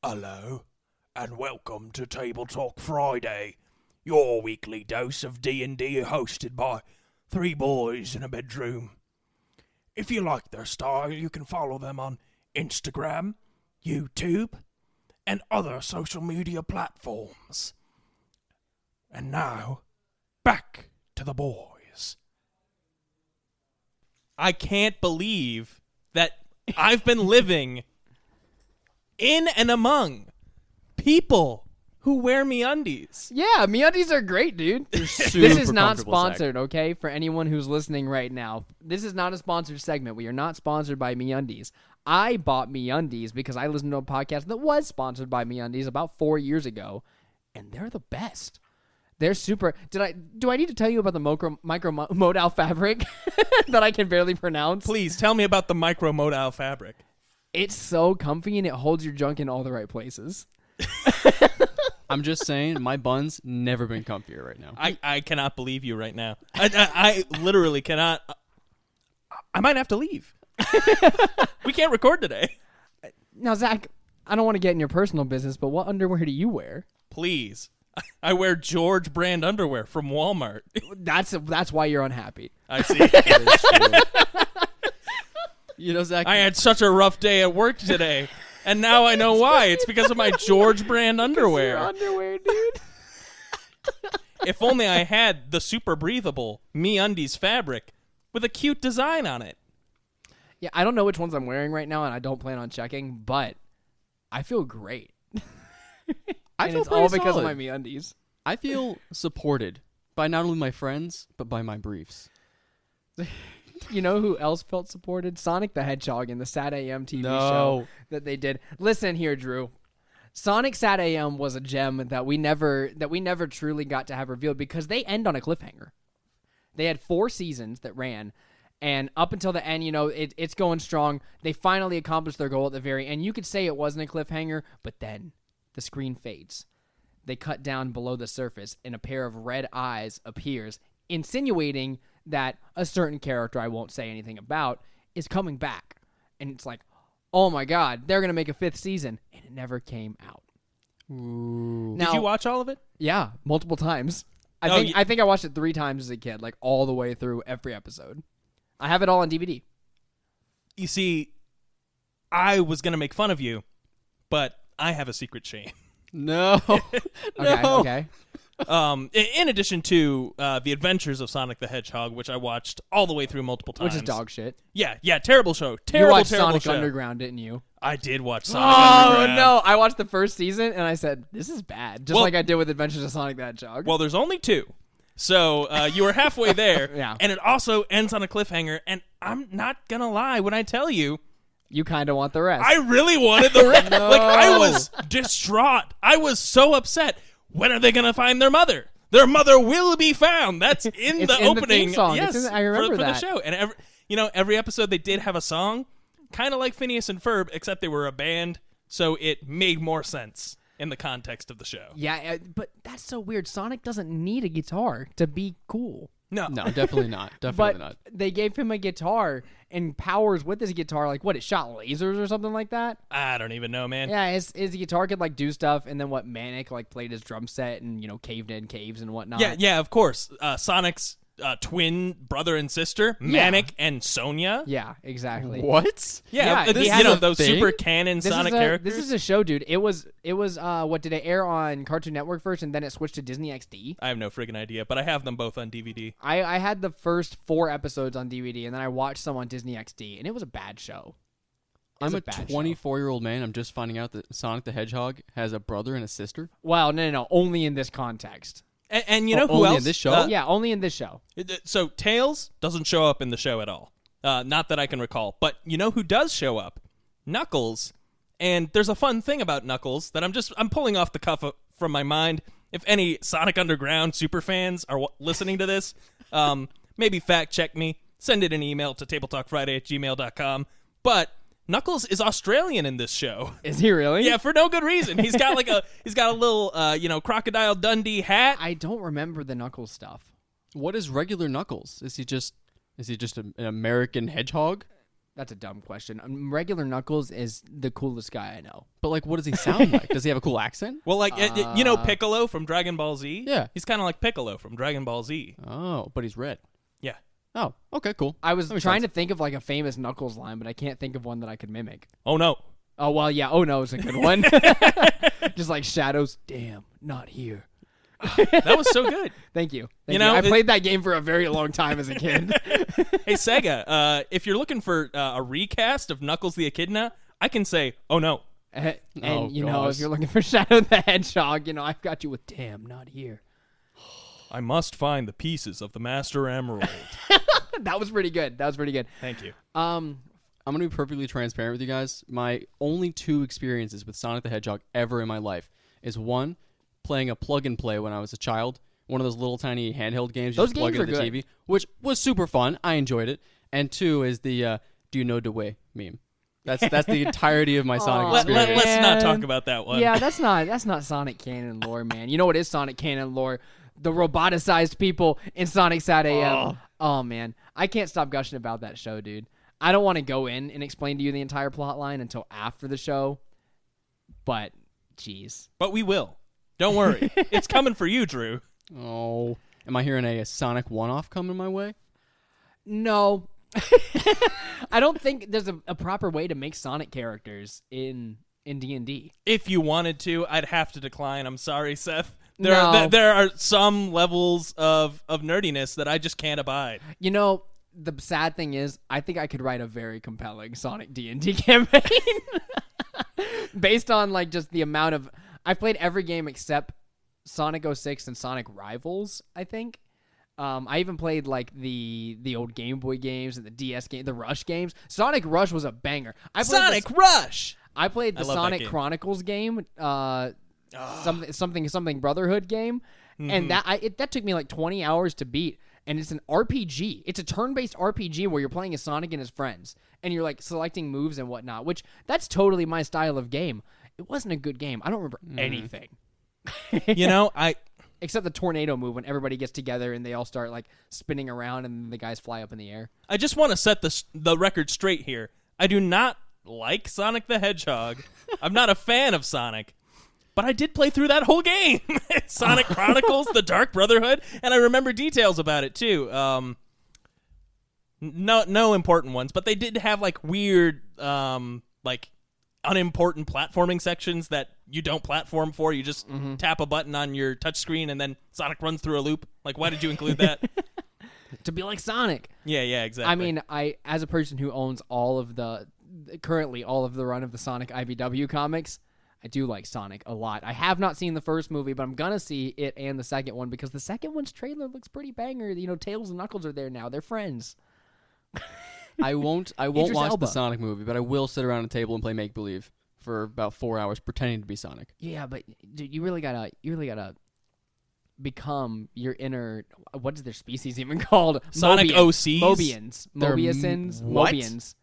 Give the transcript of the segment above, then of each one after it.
Hello, and welcome to TableTalk Friday, your weekly dose of D&D hosted by three boys in a bedroom. If you like their style, you can follow them on Instagram, YouTube, and other social media platforms. And now, back to the boys. I can't believe that I've been living in and among people who wear MeUndies. Yeah, MeUndies are great, dude. This is not sponsored, okay? For anyone who's listening right now, this is not a sponsored segment. We are not sponsored by MeUndies. I bought MeUndies because I listened to a podcast that was sponsored by MeUndies about 4 years ago, and they're the best. They're super. Do I need to tell you about the micromodal fabric that I can barely pronounce? Please tell me about the micromodal fabric. It's so comfy and it holds your junk in all the right places. I'm just saying, my bun's never been comfier right now. I cannot believe you right now. I literally cannot. I might have to leave. We can't record today. Now, Zach, I don't want to get in your personal business, but what underwear do you wear? Please. I wear George brand underwear from Walmart. That's why you're unhappy. I see. You know, Zach, I had such a rough day at work today, and now I know why. It's because of my George brand underwear. Your underwear, dude. If only I had the super breathable MeUndies fabric with a cute design on it. Yeah, I don't know which ones I'm wearing right now, and I don't plan on checking, but I feel great. I feel it's pretty all because solid. of my MeUndies. I feel supported by not only my friends, but by my briefs. You know who else felt supported? Sonic the Hedgehog in the Sat AM TV No. show that they did. Listen here, Drew. Sonic Sat AM was a gem that we never truly got to have revealed because they end on a cliffhanger. They had 4 seasons that ran, and up until the end, it's going strong. They finally accomplished their goal at the very end. You could say it wasn't a cliffhanger, but then the screen fades. They cut down below the surface, and a pair of red eyes appears, insinuating that a certain character I won't say anything about is coming back. And it's like, oh my god, they're going to make a 5th season. And it never came out. Ooh. Now, Did you watch all of it? Yeah, multiple times. Oh, I think I watched it 3 times as a kid, like all the way through every episode. I have it all on DVD. You see, I was going to make fun of you, but I have a secret shame. No. Okay. In addition to The Adventures of Sonic the Hedgehog, which I watched all the way through multiple times. Which is dog shit. Yeah, terrible show. You Terrible watched Sonic show. Underground, didn't you? I did watch Sonic Oh, Underground. no. I watched the first season, and I said, this is bad. Just Well- like I did with Adventures of Sonic the Hedgehog. Well, there's only 2. So you were halfway there, Yeah. and it also ends on a cliffhanger, and I'm not going to lie when I tell you, you kind of want the rest. I really wanted the rest. Like, I was distraught. I was so upset. When are they going to find their mother? Their mother will be found. That's in It's the in the opening. theme song. Yes, I remember for that. the show. And every episode they did have a song, kind of like Phineas and Ferb, except they were a band, so it made more sense in the context of the show. Yeah, but that's so weird. Sonic doesn't need a guitar to be cool. No. No, definitely not. Definitely But not. they gave him a guitar and powers with his guitar. Like, what, it shot lasers or something like that? I don't even know, man. Yeah, his guitar could, like, do stuff. And then Manic, like, played his drum set and, caved in caves and whatnot. Yeah, of course. Sonic's twin brother and sister, Manic and Sonia. Yeah, exactly. What? Yeah, Yeah, he had those thing? super canon Sonic characters. This is a show, dude. It was what did it air on Cartoon Network first, and then it switched to Disney XD? I have no friggin' idea, but I have them both on DVD. I had the first 4 episodes on DVD, and then I watched some on Disney XD, and it was a bad show. I'm a bad show. 24-year-old man. I'm just finding out that Sonic the Hedgehog has a brother and a sister. Well, no, only in this context. And you know who only in else? this show? Yeah, only in this show. So Tails doesn't show up in the show at all. Not that I can recall. But you know who does show up? Knuckles. And there's a fun thing about Knuckles that I'm pulling off the cuff from my mind. If any Sonic Underground super fans are listening to this, maybe fact check me. Send it an email to tabletalkfriday@gmail.com. But Knuckles is Australian in this show. Is he really? Yeah, for no good reason. He's got a little Crocodile Dundee hat. I don't remember the Knuckles stuff. What is regular Knuckles? Is he just an American hedgehog? That's a dumb question. Regular Knuckles is the coolest guy I know. But like, what does he sound like? Does he have a cool accent? Well, like you know Piccolo from Dragon Ball Z. Yeah. He's kind of like Piccolo from Dragon Ball Z. Oh, but he's red. Yeah. Oh, okay, cool. I was That makes trying sense. to think of like a famous Knuckles line, but I can't think of one that I could mimic. Oh no. Oh, well, yeah. Oh, no, it's a good one. Just like Shadows. Damn, not here. That was so good. Thank you. You know, I played that game for a very long time as a kid. Hey Sega, if you're looking for a recast of Knuckles the Echidna, I can say, oh no. And, Oh, you know, gosh. if you're looking for Shadow the Hedgehog, you know, I've got you with damn, not here. I must find the pieces of the Master Emerald. That was pretty good. Thank you. I'm going to be perfectly transparent with you guys. My only 2 experiences with Sonic the Hedgehog ever in my life is 1, playing a plug and play when I was a child. One of those little tiny handheld games you Those just plug games into the are good. TV, which was super fun. I enjoyed it. And 2 is the "Do you know the way" meme. That's the entirety of my Sonic Aw, experience. Let's not Man. talk about that one. Yeah, that's not Sonic canon lore, man. You know what is Sonic canon lore? The roboticized people in Sonic Sat AM. Oh, man. I can't stop gushing about that show, dude. I don't want to go in and explain to you the entire plot line until after the show. But, jeez. But we will. Don't worry. It's coming for you, Drew. Oh, am I hearing a Sonic one-off coming my way? No. I don't think there's a proper way to make Sonic characters in D&D. If you wanted to, I'd have to decline. I'm sorry, Seth. No. There are some levels of nerdiness that I just can't abide. You know, the sad thing is, I think I could write a very compelling Sonic D&D campaign based on like just the amount of. I've played every game except Sonic 06 and Sonic Rivals. I think. I even played like the old Game Boy games and the DS game, the Rush games. Sonic Rush was a banger. Sonic Rush. I played I the love that Sonic game. Chronicles game, something Brotherhood game, and that took me like 20 hours to beat. And it's an RPG. It's a turn-based RPG where you're playing as Sonic and his friends, and you're like selecting moves and whatnot. Which that's totally my style of game. It wasn't a good game. I don't remember anything. You know, Except the tornado move when everybody gets together and they all start like spinning around and the guys fly up in the air. I just want to set the record straight here. I do not like Sonic the Hedgehog. I'm not a fan of Sonic. But I did play through that whole game. Sonic Chronicles, The Dark Brotherhood, and I remember details about it too. No important ones, but they did have like weird like unimportant platforming sections that you don't platform for. You just tap a button on your touchscreen and then Sonic runs through a loop. Like, why did you include that? To be like Sonic. Yeah, exactly. I mean, as a person who owns currently all of the run of the Sonic IVW comics, I do like Sonic a lot. I have not seen the first movie, but I'm gonna see it and the second one because the second one's trailer looks pretty banger. You know, Tails and Knuckles are there now. They're friends. I won't Idris watch Elba. the Sonic movie, but I will sit around a table and play make believe for about 4 hours pretending to be Sonic. Yeah, but dude, you really gotta become your inner. What is their species even called? Sonic OCs? Mobians. They're Mobiusins. what? Mobians.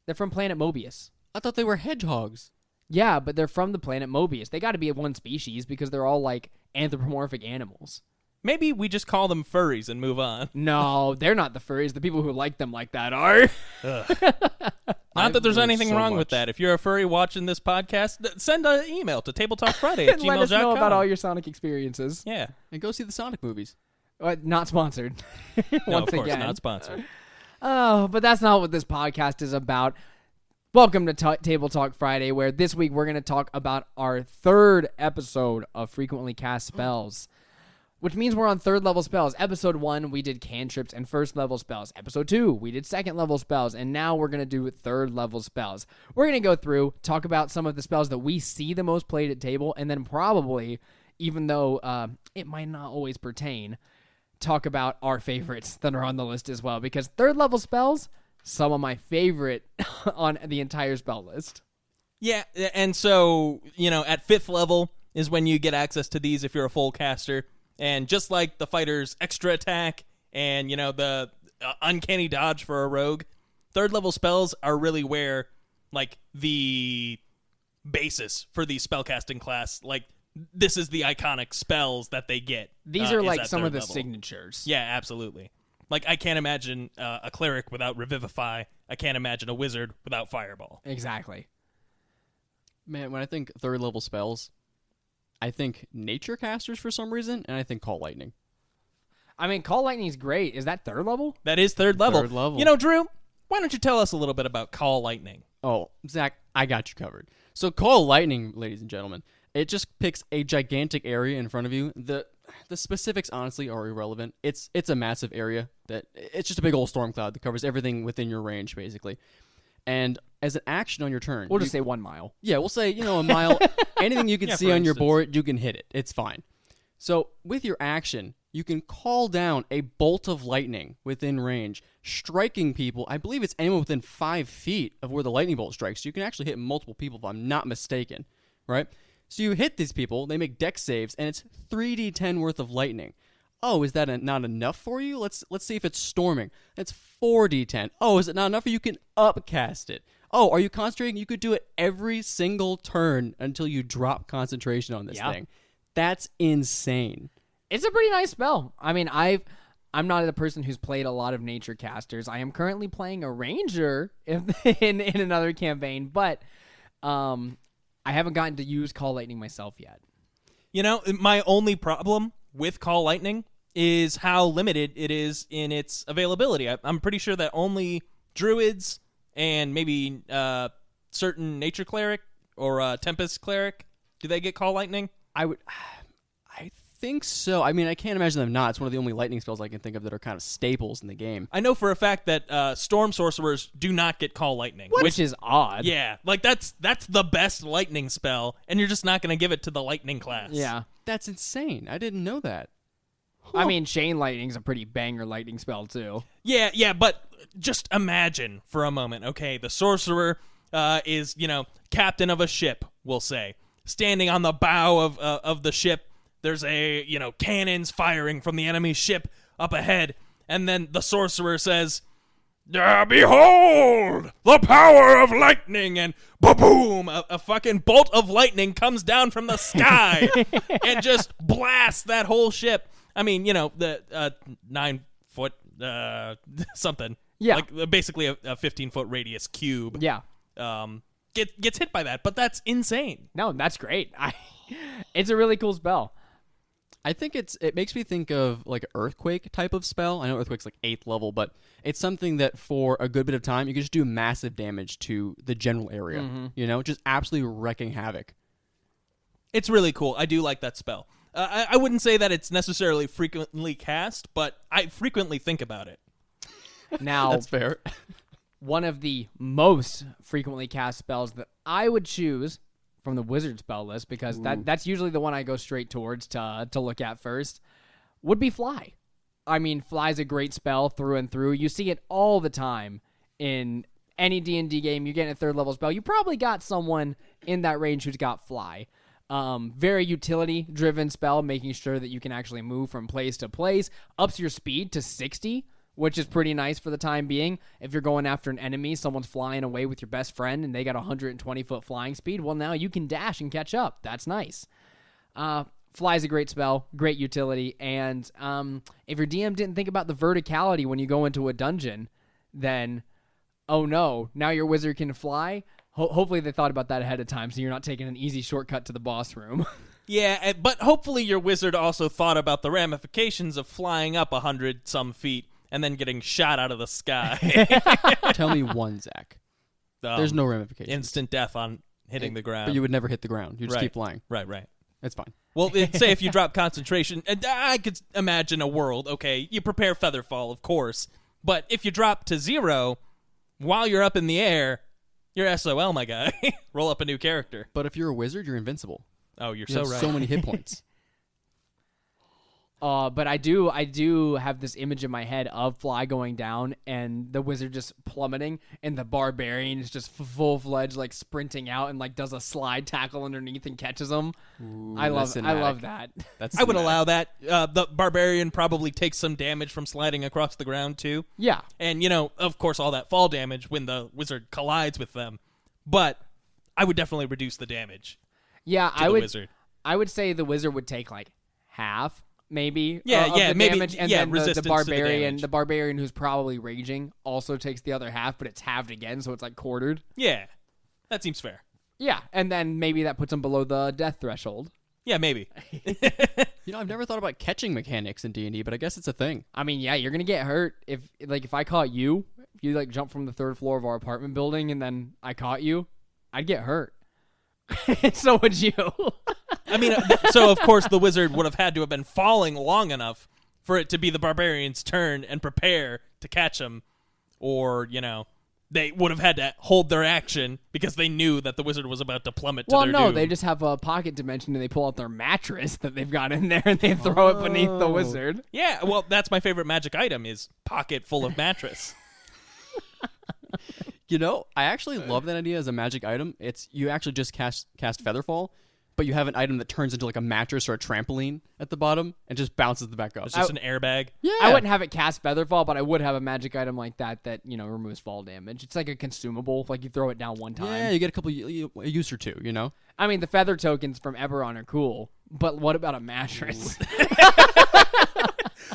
They're from planet Mobius. I thought they were hedgehogs. Yeah, but they're from the planet Mobius. They got to be one species because they're all like anthropomorphic animals. Maybe we just call them furries and move on. No, they're not the furries. The people who like them like that are. Not that there's learned anything so wrong with much. that. If you're a furry watching this podcast, send an email to tabletalkfriday@gmail.com. Let us know about all your Sonic experiences. Yeah. And go see the Sonic movies. Not sponsored. No, Once of course, again. not sponsored. Oh, but that's not what this podcast is about. Welcome to Table Talk Friday, where this week we're going to talk about our third episode of Frequently Cast Spells, which means we're on third level spells. Episode 1, we did cantrips and first level spells. Episode 2, we did second level spells, and now we're going to do third level spells. We're going to go through, talk about some of the spells that we see the most played at table, and then probably, even though it might not always pertain, talk about our favorites that are on the list as well, because third level spells, some of my favorite on the entire spell list. Yeah, and so, you know, at 5th level is when you get access to these if you're a full caster. And just like the fighter's extra attack and, you know, the uncanny dodge for a rogue, third level spells are really where, like, the basis for the spellcasting class, like, this is the iconic spells that they get. These are is like at some of third the level. signatures. Yeah, absolutely. Like, I can't imagine a cleric without Revivify. I can't imagine a wizard without Fireball. Exactly. Man, when I think third level spells, I think Nature Casters for some reason, and I think Call Lightning. I mean, Call Lightning's great. Is that third level? That is third level. Third level. You know, Drew, why don't you tell us a little bit about Call Lightning? Oh, Zach, I got you covered. So Call Lightning, ladies and gentlemen, it just picks a gigantic area in front of you. The specifics, honestly, are irrelevant. It's a massive area that it's just a big old storm cloud that covers everything within your range, basically. And as an action on your turn, We'll just say 1 mile. yeah, we'll say a mile. Anything you can Yeah, see for on your instance. board, you can hit it. It's fine. So with your action, you can call down a bolt of lightning within range, striking people. I believe it's anyone within 5 feet of where the lightning bolt strikes. You can actually hit multiple people, if I'm not mistaken, right? So you hit these people, they make dex saves, and it's 3d10 worth of lightning. Oh, is that not enough for you? Let's see if it's storming. That's 4d10. Oh, is it not enough? You can upcast it. Oh, are you concentrating? You could do it every single turn until you drop concentration on this Yeah. thing. That's insane. It's a pretty nice spell. I mean, I'm not a person who's played a lot of nature casters. I am currently playing a ranger in another campaign, but I haven't gotten to use Call Lightning myself yet. You know, my only problem with Call Lightning is how limited it is in its availability. I'm pretty sure that only druids and maybe certain nature cleric or tempest cleric, do they get Call Lightning? I think so. I mean, I can't imagine them not. It's one of the only lightning spells I can think of that are kind of staples in the game. I know for a fact that storm sorcerers do not get Call Lightning. Which is odd. Yeah, like that's the best lightning spell, and you're just not going to give it to the lightning class. Yeah. That's insane. I didn't know that. I mean, Chain Lightning's a pretty banger lightning spell, too. Yeah, but just imagine for a moment, okay, the sorcerer is, captain of a ship, we'll say. Standing on the bow of the ship, there's a, cannons firing from the enemy ship up ahead, and then the sorcerer says, behold, the power of lightning, and ba-boom, a fucking bolt of lightning comes down from the sky and just blasts that whole ship. I mean, the 9 foot something. Yeah. Like basically a 15-foot radius cube. Yeah. Gets hit by that, but that's insane. No, that's great. It's a really cool spell. I think it makes me think of like an earthquake type of spell. I know earthquake's like 8th level, but it's something that for a good bit of time you can just do massive damage to the general area. Just absolutely wrecking havoc. It's really cool. I do like that spell. I wouldn't say that it's necessarily frequently cast, but I frequently think about it. Now, That's fair. one of the most frequently cast spells that I would choose from the wizard spell list, because that's usually the one I go straight towards to look at first, would be Fly. I mean, Fly's a great spell through and through. You see it all the time in any D&D game. You get a third level spell, you probably got someone in that range who's got Fly. Very utility driven spell, making sure that you can actually move from place to place. Ups your speed to 60, which is pretty nice for the time being. If you're going after an enemy, someone's flying away with your best friend and they got 120-foot flying speed, well, now you can dash and catch up. That's nice. Fly's a great spell, great utility, and if your DM didn't think about the verticality when you go into a dungeon, then, oh no, now your wizard can fly. Hopefully they thought about that ahead of time, so you're not taking an easy shortcut to the boss room. Yeah, but hopefully your wizard also thought about the ramifications of flying up 100-some feet and then getting shot out of the sky. Tell me one, Zach. There's no ramifications. Instant death on hitting the ground. But you would never hit the ground. You just Right. keep flying. Right. That's fine. Well, say if you drop concentration, and I could imagine a world, okay, you prepare Featherfall, of course, but if you drop to 0 while you're up in the air, you're SOL, my guy. Roll up a new character. But if you're a wizard, you're invincible. Oh, you're You so have right. so many hit points. But I do have this image in my head of Fly going down and the wizard just plummeting, and the barbarian is just full-fledged, like sprinting out and like does a slide tackle underneath and catches him. I love cinematic. that. That's I would cinematic. allow that. The barbarian probably takes some damage from sliding across the ground, too. Yeah. And, of course, all that fall damage when the wizard collides with them. But I would definitely reduce the damage Yeah, to the wizard. I would say the wizard would take like half maybe. Yeah, of yeah, the maybe- damage, and yeah, then resistance the to the barbarian, damage. who's probably raging, also takes the other half, but it's halved again, so it's like quartered. Yeah, that seems fair. Yeah, and then maybe that puts him below the death threshold. Yeah, maybe. I've never thought about catching mechanics in D&D, but I guess it's a thing. I mean, yeah, you're gonna get hurt if I caught you, if you like jump from the 3rd floor of our apartment building, and then I caught you, I'd get hurt. So would you. I mean, so of course the wizard would have had to have been falling long enough for it to be the barbarian's turn and prepare to catch him, or they would have had to hold their action because they knew that the wizard was about to plummet to Well, their no, doom. they just have a pocket dimension and they pull out their mattress that they've got in there and they throw it beneath the wizard. Yeah, well, that's my favorite magic item is pocket full of mattress. I actually love that idea as a magic item. It's you actually just cast Featherfall, but you have an item that turns into like a mattress or a trampoline at the bottom and just bounces the back up. It's just an airbag. Yeah. I wouldn't have it cast Featherfall, but I would have a magic item like that removes fall damage. It's like a consumable, like you throw it down one time. Yeah, you get a couple a use or two, I mean, the feather tokens from Eberron are cool, but what about a mattress?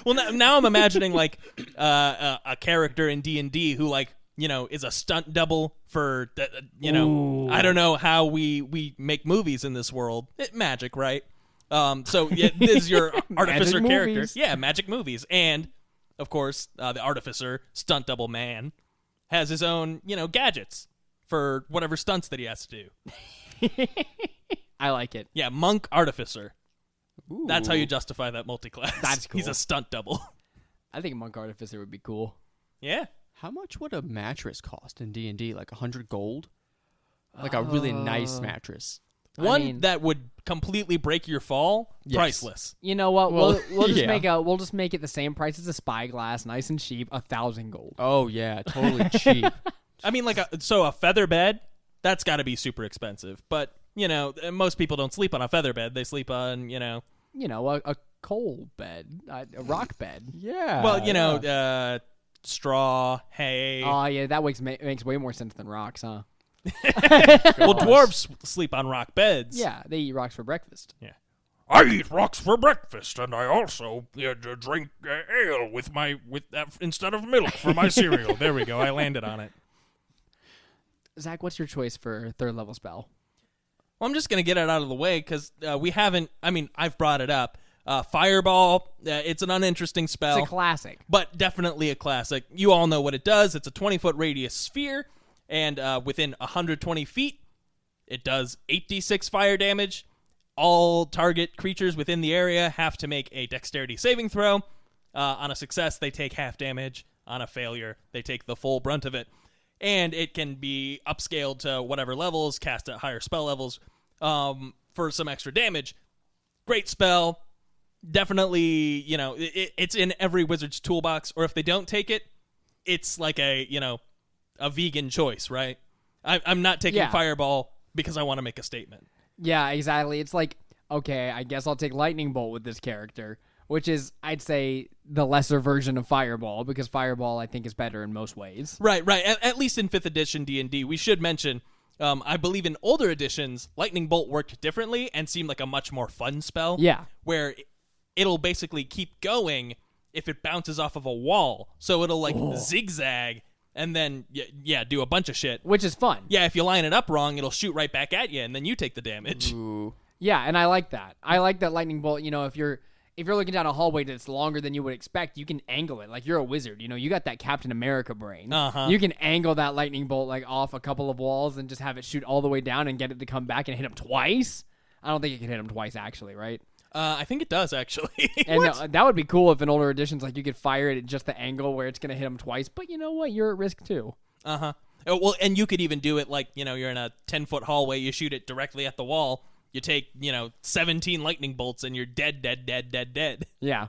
Well, now I'm imagining like a character in D&D who is a stunt double for I don't know how we make movies in this world. Magic, right? So yeah, this is your artificer Magic character. movies. Yeah, magic movies. And of course, the artificer, stunt double man, has his own, gadgets for whatever stunts that he has to do. I like it. Yeah, monk artificer. Ooh. That's how you justify that multi-class. That's cool. He's a stunt double. I think Monk Artificer would be cool. Yeah. How much would a mattress cost in D&D? Like 100 gold? Like a really nice mattress. One that would completely break your fall, Yes. priceless. You know what? Well, We'll just yeah. we'll just make it the same price as a spyglass, nice and cheap, 1,000 gold. Oh, yeah, totally cheap. I mean, a feather bed, that's got to be super expensive. But, most people don't sleep on a feather bed. They sleep on, A coal bed, a rock bed. Yeah. straw, hay. Oh yeah, that makes way more sense than rocks, huh? Well, dwarves sleep on rock beds. Yeah, they eat rocks for breakfast. Yeah. I eat rocks for breakfast, and I also drink ale with instead of milk for my cereal. There we go. I landed on it. Zach, what's your choice for 3rd level spell? Well, I'm just going to get it out of the way because we haven't, I've brought it up. Fireball, it's an uninteresting spell. It's a classic. But definitely a classic. You all know what it does. It's a 20-foot radius sphere, and within 120 feet, it does 8d6 fire damage. All target creatures within the area have to make a dexterity saving throw. On a success, they take half damage. On a failure, they take the full brunt of it. And it can be upscaled to whatever levels, cast at higher spell levels for some extra damage. Great spell. Definitely, it's in every wizard's toolbox. Or if they don't take it, it's like a vegan choice, right? I'm not taking Fireball because I want to make a statement. Yeah, exactly. It's like, okay, I guess I'll take Lightning Bolt with this character, which is, I'd say, the lesser version of Fireball, because Fireball, I think, is better in most ways. Right. At least in 5th edition D&D. We should mention, I believe in older editions, Lightning Bolt worked differently and seemed like a much more fun spell. Yeah. Where it'll basically keep going if it bounces off of a wall. So it'll, zigzag and then, do a bunch of shit. Which is fun. Yeah, if you line it up wrong, it'll shoot right back at you, and then you take the damage. Ooh. Yeah, and I like that. I like that Lightning Bolt, if you're looking down a hallway that's longer than you would expect, you can angle it. Like, you're a wizard, you got that Captain America brain. Uh-huh. You can angle that Lightning Bolt, off a couple of walls and just have it shoot all the way down and get it to come back and hit him twice. I don't think it can hit him twice, actually, right? I think it does, actually. And that would be cool if in older editions, you could fire it at just the angle where it's going to hit him twice. But you know what? You're at risk, too. Uh-huh. Well, and you could even do it you're in a 10-foot hallway, you shoot it directly at the wall, you take, 17 lightning bolts, and you're dead. Yeah.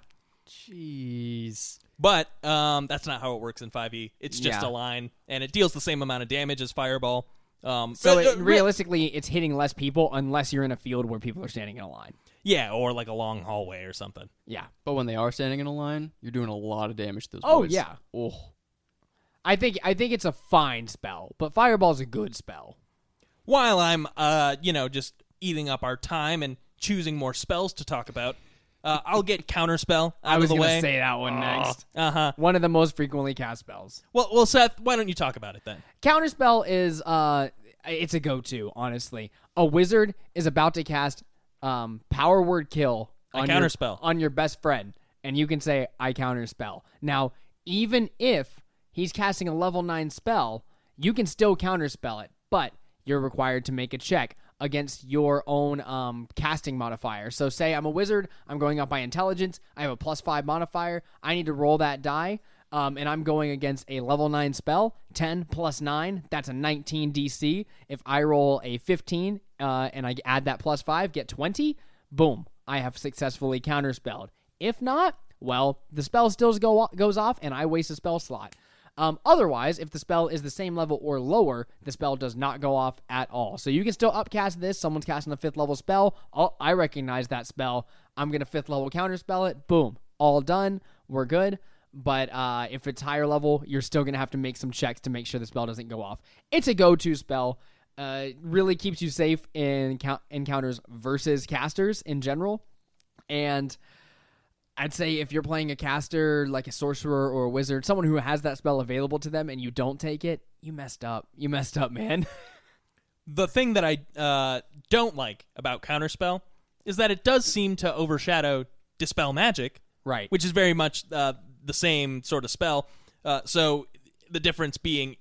Jeez. But that's not how it works in 5e. It's just a line, and it deals the same amount of damage as Fireball. Realistically, it's hitting less people unless you're in a field where people are standing in a line. Yeah, or a long hallway or something. Yeah. But when they are standing in a line, you're doing a lot of damage to those Oh, boys. yeah. Oh. I think it's a fine spell, but Fireball's a good spell. While I'm, just eating up our time and choosing more spells to talk about, I'll get Counterspell I out was of the going to way. say that one next. Uh-huh. One of the most frequently cast spells. Well, Seth, why don't you talk about it then? Counterspell is it's a go-to, honestly. A wizard is about to cast Power Word Kill on Counterspell on your best friend, and you can say, I Counterspell. Now, even if he's casting a level 9 spell, you can still Counterspell it, but you're required to make a check against your own casting modifier. So say I'm a wizard, I'm going up by intelligence, I have a +5 modifier, I need to roll that die, and I'm going against a level 9 spell, 10 plus 9, that's a 19 DC. If I roll a 15 and I add that +5, get 20, boom, I have successfully counterspelled. If not, well, the spell still goes off and I waste a spell slot. Otherwise, if the spell is the same level or lower, the spell does not go off at all. So you can still upcast this. Someone's casting a 5th level spell. Oh, I recognize that spell. I'm going to 5th level counterspell it. Boom. All done. We're good. But if it's higher level, you're still going to have to make some checks to make sure the spell doesn't go off. It's a go-to spell. Really keeps you safe in encounters versus casters in general. And I'd say if you're playing a caster like a sorcerer or a wizard, someone who has that spell available to them and you don't take it, you messed up. You messed up, man. The thing that I don't like about Counterspell is that it does seem to overshadow Dispel Magic, Right. which is very much the same sort of spell. So the difference being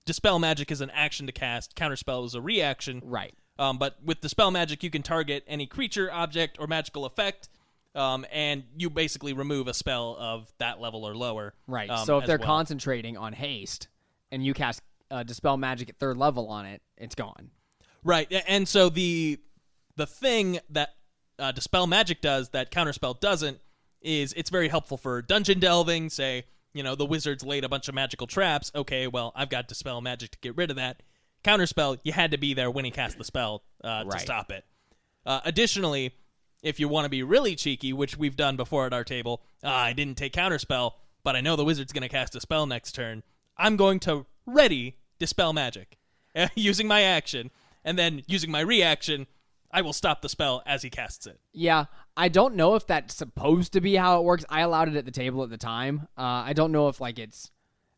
Dispel Magic is an action to cast, Counterspell is a reaction. Right. But with Dispel Magic, you can target any creature, object, or magical effect, and you basically remove a spell of that level or lower. Right. So if they're well. concentrating on haste and you cast Dispel Magic at 3rd level on it, it's gone. Right, and so the thing that Dispel Magic does that Counterspell doesn't is it's very helpful for dungeon delving. Say, the wizard's laid a bunch of magical traps. Okay, well, I've got Dispel Magic to get rid of that. Counterspell, you had to be there when he cast the spell to stop it. Additionally, if you want to be really cheeky, which we've done before at our table, I didn't take Counterspell, but I know the wizard's going to cast a spell next turn. I'm going to ready Dispel Magic using my action, and then using my reaction, I will stop the spell as he casts it. Yeah, I don't know if that's supposed to be how it works. I allowed it at the table at the time. I don't know if it's...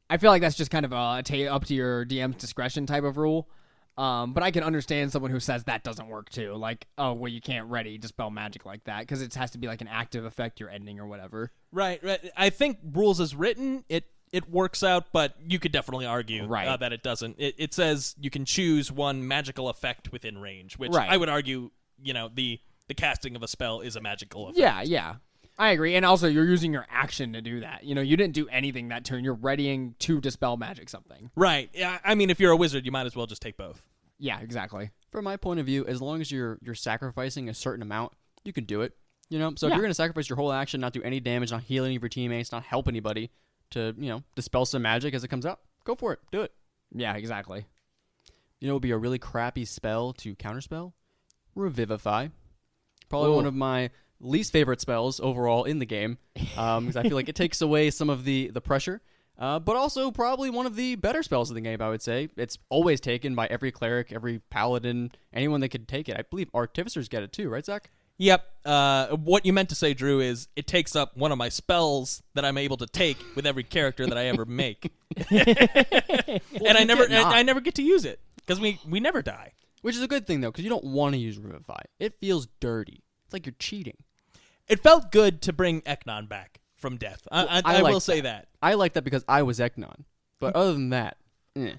I feel like that's just kind of up to your DM's discretion type of rule. But I can understand someone who says that doesn't work too. Like, oh, well, you can't ready Dispel Magic like that because it has to be like an active effect you're ending or whatever. Right. I think rules as written, it works out, but you could definitely argue that it doesn't. It says you can choose one magical effect within range, which I would argue, the casting of a spell is a magical effect. Yeah. I agree. And also, you're using your action to do that. You didn't do anything that turn. You're readying to Dispel Magic something. Right. Yeah. I mean, if you're a wizard, you might as well just take both. Yeah, exactly. From my point of view, as long as you're sacrificing a certain amount, you can do it. So if you're going to sacrifice your whole action, not do any damage, not heal any of your teammates, not help anybody to, dispel some magic as it comes out, go for it. Do it. Yeah, exactly. It would be a really crappy spell to counterspell? Revivify. Probably one of my least favorite spells overall in the game, because I feel like it takes away some of the pressure, but also probably one of the better spells in the game, I would say. It's always taken by every cleric, every paladin, anyone that could take it. I believe artificers get it too, right, Zach? Yep. What you meant to say, Drew, is it takes up one of my spells that I'm able to take with every character that I ever make. And I never get to use it because we never die. Which is a good thing, though, because you don't want to use Revivify. It feels dirty. It's like you're cheating. It felt good to bring Eknon back from death. I will say that. I like that because I was Eknon. But other than that,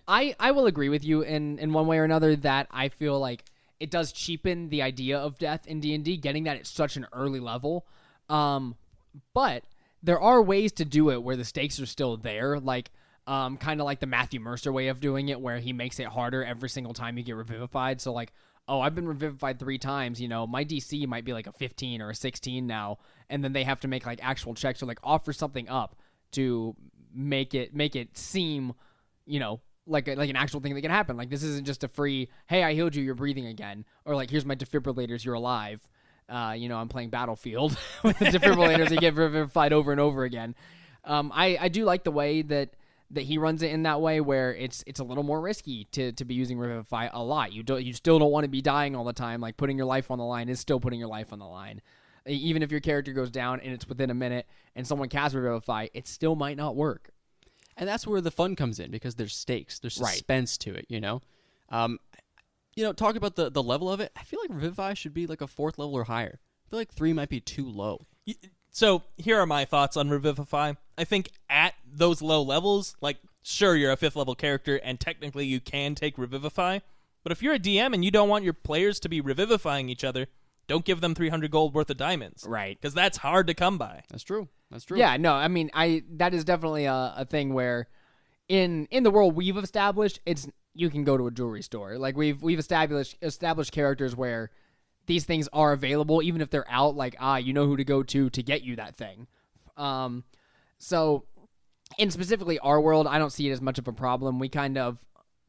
I will agree with you in one way or another that I feel like it does cheapen the idea of death in D&D, getting that at such an early level. But there are ways to do it where the stakes are still there, like kind of like the Matthew Mercer way of doing it, where he makes it harder every single time you get revivified. So like, oh, I've been revivified 3 times, my DC might be like a 15 or a 16 now, and then they have to make like actual checks or like offer something up to make it seem, like an actual thing that can happen. Like, this isn't just a free, hey, I healed you, you're breathing again, or like, here's my defibrillators, you're alive. I'm playing Battlefield with the defibrillators that get revivified over and over again. I do like the way that he runs it in that way, where it's a little more risky to be using Revivify a lot. You still don't want to be dying all the time. Like, putting your life on the line is still putting your life on the line. Even if your character goes down and it's within a minute and someone casts Revivify, it still might not work. And that's where the fun comes in because there's stakes, there's suspense to it. Talk about the level of it. I feel like Revivify should be like a 4th level or higher. I feel like 3 might be too low. So here are my thoughts on Revivify. I think at those low levels, like, sure, you're a 5th level character, and technically you can take Revivify, but if you're a DM and you don't want your players to be revivifying each other, don't give them 300 gold worth of diamonds. Right. Because that's hard to come by. That's true. Yeah, no, I mean, that is definitely a thing where in the world we've established, you can go to a jewelry store. Like, we've established characters where these things are available, even if they're out, like, you know who to go to get you that thing. So, in specifically our world, I don't see it as much of a problem. We kind of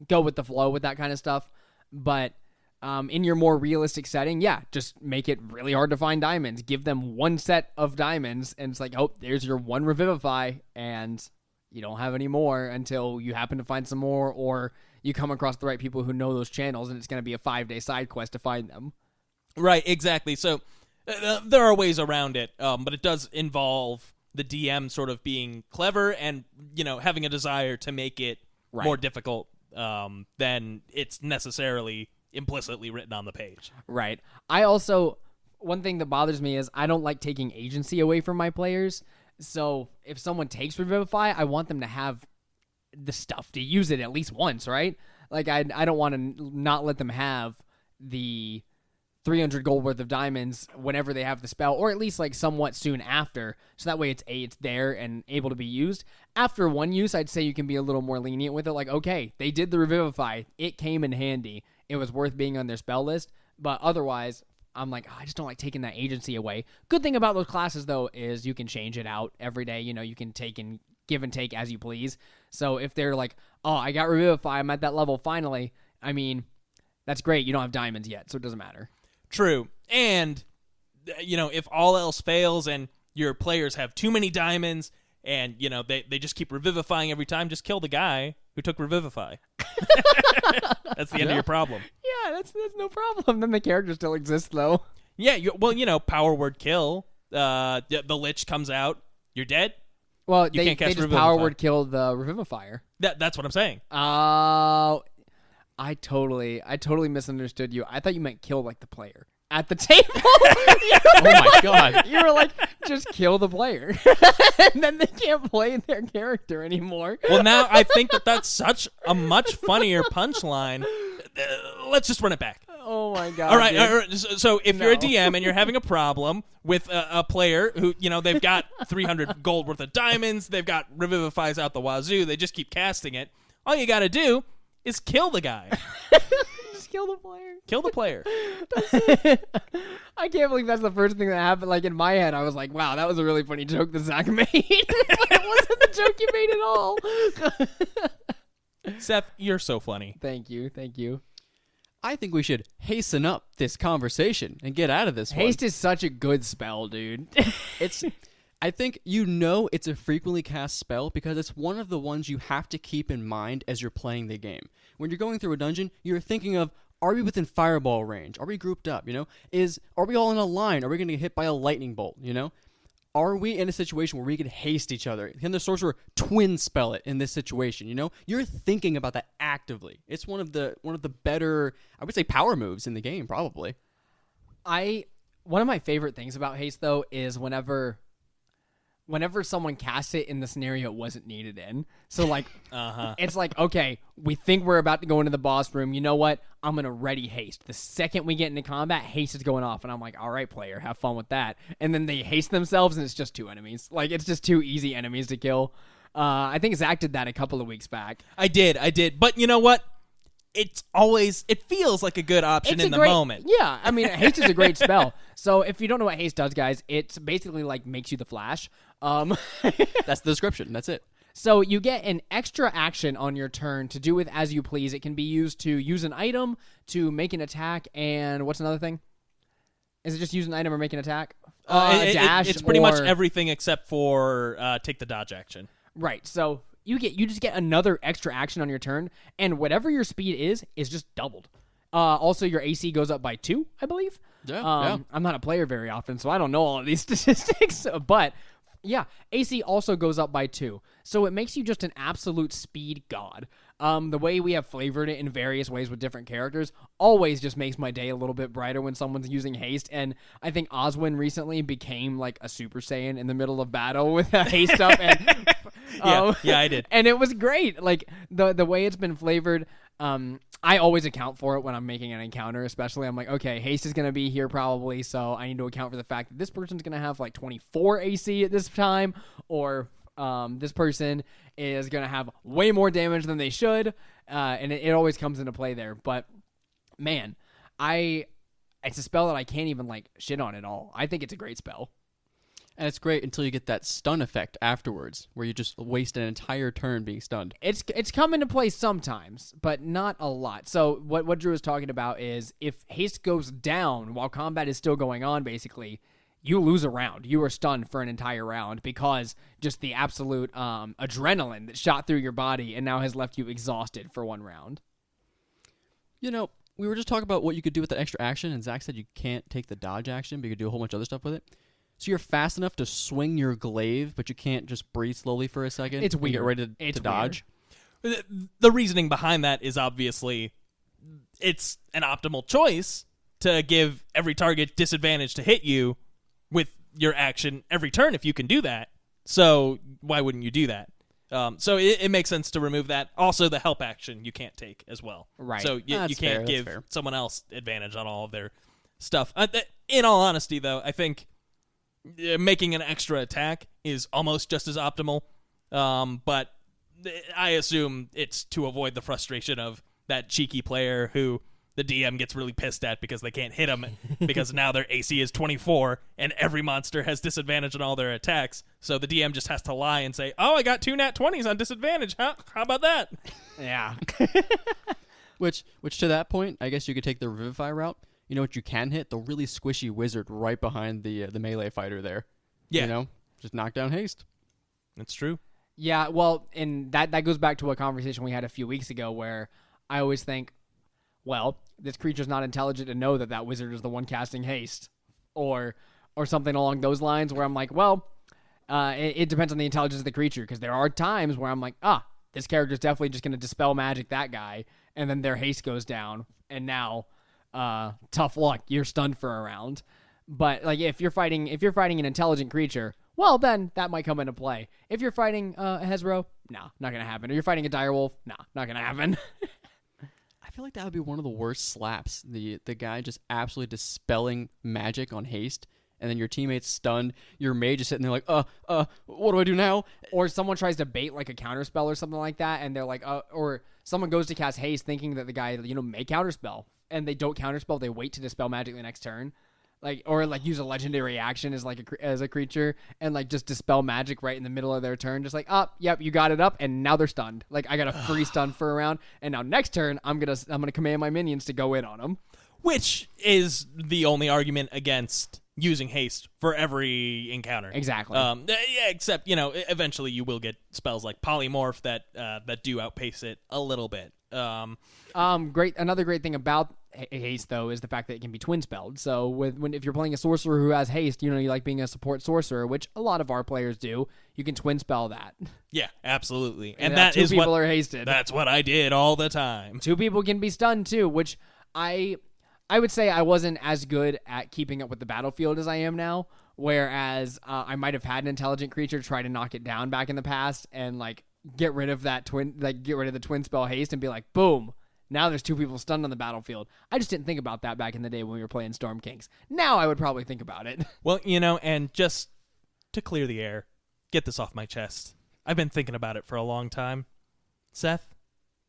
go with the flow with that kind of stuff. But in your more realistic setting, yeah, just make it really hard to find diamonds. Give them one set of diamonds, and it's like, oh, there's your one Revivify, and you don't have any more until you happen to find some more, or you come across the right people who know those channels, and it's going to be a 5-day side quest to find them. Right, exactly. So there are ways around it, but it does involve the DM sort of being clever and, having a desire to make it more difficult than it's necessarily implicitly written on the page. Right. One thing that bothers me is I don't like taking agency away from my players. So if someone takes Revivify, I want them to have the stuff to use it at least once, right? Like, I don't want to not let them have the 300 gold worth of diamonds whenever they have the spell, or at least like somewhat soon after, so that way it's there and able to be used. After one use, I'd say you can be a little more lenient with it, like, okay, they did the Revivify, it came in handy, it was worth being on their spell list, but otherwise, I'm like, I just don't like taking that agency away. Good thing about those classes, though, is you can change it out every day. You can give and take as you please. So if they're like, oh, I got Revivify, I'm at that level finally, I mean, that's great. You don't have diamonds yet, so it doesn't matter. True. And, if all else fails and your players have too many diamonds and, they just keep revivifying every time, just kill the guy who took Revivify. That's the end of your problem. Yeah, that's no problem. Then the character still exists, though. Yeah, power word kill. The Lich comes out. You're dead. Well, you can't cast they just Revivify. power word kill the Revivifier. That's what I'm saying. Oh, I totally misunderstood you. I thought you meant kill, like, the player at the table. Oh my god. You were like, just kill the player. And then they can't play their character anymore. Well, now I think that's such a much funnier punchline. Let's just run it back. Oh my god. All right. So if you're a DM and you're having a problem with a player who, they've got 300 gold worth of diamonds, they've got Revivifies out the wazoo, they just keep casting it, all you got to do is kill the guy. Just kill the player. Kill the player. I can't believe that's the first thing that happened. Like, in my head, I was like, wow, that was a really funny joke that Zach made. It wasn't the joke you made at all. Seth, you're so funny. Thank you. I think we should hasten up this conversation and get out of this one. Haste is such a good spell, dude. I think it's a frequently cast spell because it's one of the ones you have to keep in mind as you're playing the game. When you're going through a dungeon, you're thinking of, are we within fireball range? Are we grouped up? Are we all in a line? Are we going to get hit by a lightning bolt? Are we in a situation where we can haste each other? Can the sorcerer twin spell it in this situation? You're thinking about that actively. It's one of the better, I would say, power moves in the game, probably. One of my favorite things about haste, though, is whenever someone casts it in the scenario it wasn't needed in. So, like, It's like, okay, we think we're about to go into the boss room. You know what? I'm going to ready haste. The second we get into combat, haste is going off. And I'm like, all right, player, have fun with that. And then they haste themselves, and it's just 2 enemies. Like, it's just 2 easy enemies to kill. I think Zach did that a couple of weeks back. I did. But you know what? It feels like a good option in the moment. Yeah, I mean, haste is a great spell. So if you don't know what haste does, guys, it's basically like makes you the Flash. That's the description. That's it. So you get an extra action on your turn to do with as you please. It can be used to use an item, to make an attack, and what's another thing? Is it just use an item or make an attack? Dash. It's pretty much everything except for take the dodge action. Right. So you just get another extra action on your turn, and whatever your speed is just doubled. Also, your AC goes up by 2, I believe. Yeah. I'm not a player very often, so I don't know all of these statistics. But yeah, AC also goes up by 2. So it makes you just an absolute speed god. The way we have flavored it in various ways with different characters always just makes my day a little bit brighter when someone's using haste. And I think Oswin recently became like a Super Saiyan in the middle of battle with haste up. And, yeah, I did. And it was great. Like the way it's been flavored. I always account for it when I'm making an encounter, especially I'm like, okay, haste is going to be here probably, so I need to account for the fact that this person's going to have like 24 AC at this time, or this person is going to have way more damage than they should, and it always comes into play there. But man, it's a spell that I can't even like shit on at all. I think it's a great spell. And it's great until you get that stun effect afterwards, where you just waste an entire turn being stunned. It's come into play sometimes, but not a lot. So what Drew is talking about is if haste goes down while combat is still going on, basically, you lose a round. You are stunned for an entire round because just the absolute adrenaline that shot through your body and now has left you exhausted for one round. You know, we were just talking about what you could do with that extra action, and Zach said you can't take the dodge action, but you could do a whole bunch of other stuff with it. So you're fast enough to swing your glaive, but you can't just breathe slowly for a second. It's and weird. Get ready to dodge. The reasoning behind that is obviously it's an optimal choice to give every target disadvantage to hit you with your action every turn if you can do that. So why wouldn't you do that? So it makes sense to remove that. Also, the help action you can't take as well. Right. So you That's can't fair, give that's fair. someone else advantage on all of their stuff. In all honesty, though, I think making an extra attack is almost just as optimal. But I assume it's to avoid the frustration of that cheeky player who the DM gets really pissed at because they can't hit them because now their AC is 24 and every monster has disadvantage on all their attacks. So the DM just has to lie and say, "Oh, I got 2 nat 20s on disadvantage. Huh? How about that?" Yeah. Which to that point, I guess you could take the Revivify route. You know what you can hit? The really squishy wizard right behind the melee fighter there. Yeah. You know? Just knock down haste. That's true. Yeah, well, and that goes back to a conversation we had a few weeks ago where I always think, well, this creature's not intelligent to know that wizard is the one casting haste, or something along those lines. Where I'm like, well, it depends on the intelligence of the creature, because there are times where I'm like, this character's definitely just going to dispel magic that guy, and then their haste goes down, and now, tough luck, you're stunned for a round. But like if you're fighting an intelligent creature, well, then that might come into play. If you're fighting a Hezro, no, not gonna happen. Or you're fighting a direwolf, no, not gonna happen. I feel like that would be one of the worst slaps. The guy just absolutely dispelling magic on haste, and then your teammate's stunned. Your mage is sitting there like, what do I do now? Or someone tries to bait like a counterspell or something like that, and they're like, or someone goes to cast haste thinking that the guy, may counterspell, and they don't counterspell. They wait to dispel magic the next turn. Or use a legendary action as a creature and just dispel magic right in the middle of their turn. Just yep, you got it up, and now they're stunned. I got a free stun for a round, and now next turn I'm gonna command my minions to go in on them. Which is the only argument against using haste for every encounter. Exactly. Yeah, except eventually you will get spells like polymorph that do outpace it a little bit. Great. Another great thing about haste though is the fact that it can be twin spelled. So if you're playing a sorcerer who has haste, you like being a support sorcerer, which a lot of our players do. You can twin spell that. Yeah, absolutely. And that that is two people are hasted. That's what I did all the time. 2 people can be stunned too, which I would say I wasn't as good at keeping up with the battlefield as I am now. Whereas I might have had an intelligent creature try to knock it down back in the past and get rid of the twin spell haste and be like, boom. Now there's 2 people stunned on the battlefield. I just didn't think about that back in the day when we were playing Storm Kings. Now I would probably think about it. Well, and just to clear the air, get this off my chest. I've been thinking about it for a long time. Seth,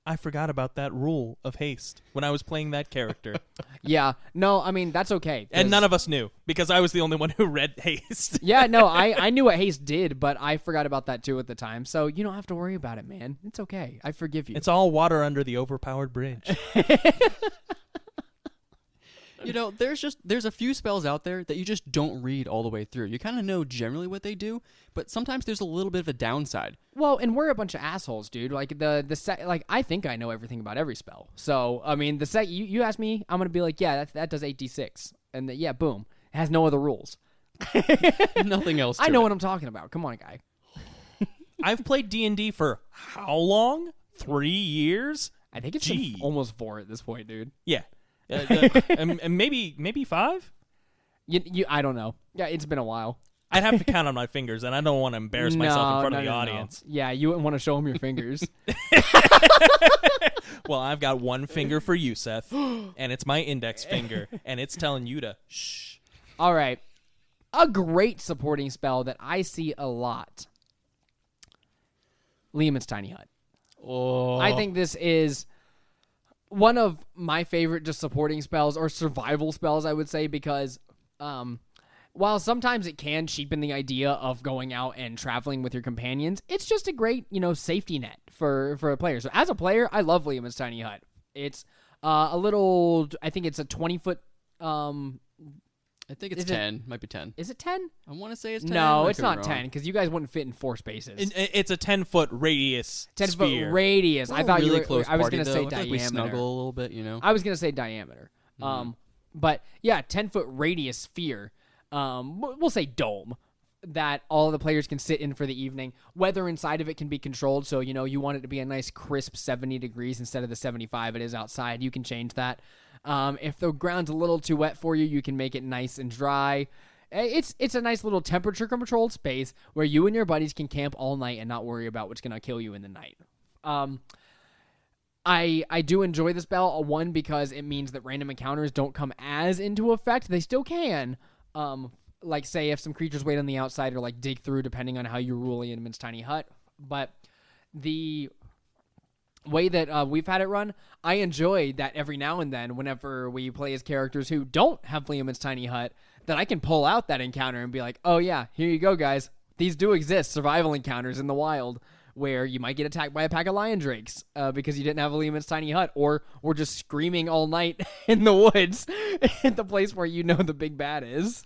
I forgot about that rule of haste when I was playing that character. Yeah. No, I mean, that's okay. And none of us knew, because I was the only one who read haste. Yeah, no, I knew what haste did, but I forgot about that too at the time. So you don't have to worry about it, man. It's okay. I forgive you. It's all water under the overpowered bridge. there's a few spells out there that you just don't read all the way through. You kind of know generally what they do, but sometimes there's a little bit of a downside. Well, and we're a bunch of assholes, dude. Like like I think I know everything about every spell. So I mean, you ask me, I'm gonna be like, yeah, that does 8d6, and yeah, boom, it has no other rules. Nothing else. I know what I'm talking about. Come on, guy. I've played D&D for how long? 3 years? I think it's been almost 4 at this point, dude. Yeah. And maybe 5? I don't know. Yeah, it's been a while. I'd have to count on my fingers, and I don't want to embarrass myself in front of the audience. No. Yeah, you wouldn't want to show them your fingers. Well, I've got one finger for you, Seth, and it's my index finger, and it's telling you to shh. All right. A great supporting spell that I see a lot. Lehman's Tiny Hut. Oh. I think this is one of my favorite just supporting spells or survival spells, I would say, because while sometimes it can cheapen the idea of going out and traveling with your companions, it's just a great, safety net for a player. So as a player, I love Lehman's Tiny Hut. It's I think it's a 20-foot I think it's 10. Might be 10. Is it 10? I want to say it's 10. No, it's not 10 because you guys wouldn't fit in 4 spaces. It's a 10-foot radius 10-foot radius. I thought really you were. close I was going to say like diameter. we snuggle a little bit, I was going to say diameter. But yeah, 10-foot radius sphere. We'll say dome that all the players can sit in for the evening. Weather inside of it can be controlled, so you want it to be a nice crisp 70 degrees instead of the 75 it is outside. You can change that. If the ground's a little too wet for you, you can make it nice and dry. It's a nice little temperature controlled space where you and your buddies can camp all night and not worry about what's going to kill you in the night. I do enjoy the spell, one, because it means that random encounters don't come as into effect. They still can. Like, say, if some creatures wait on the outside or, like, dig through, depending on how you rule Lehman's Tiny Hut. But the way that we've had it run, I enjoy that every now and then, whenever we play as characters who don't have Lehman's Tiny Hut, that I can pull out that encounter and be like, oh, yeah, here you go, guys. These do exist, survival encounters in the wild, where you might get attacked by a pack of lion drakes because you didn't have a Lehman's Tiny Hut, or just screaming all night in the woods at the place where the big bad is.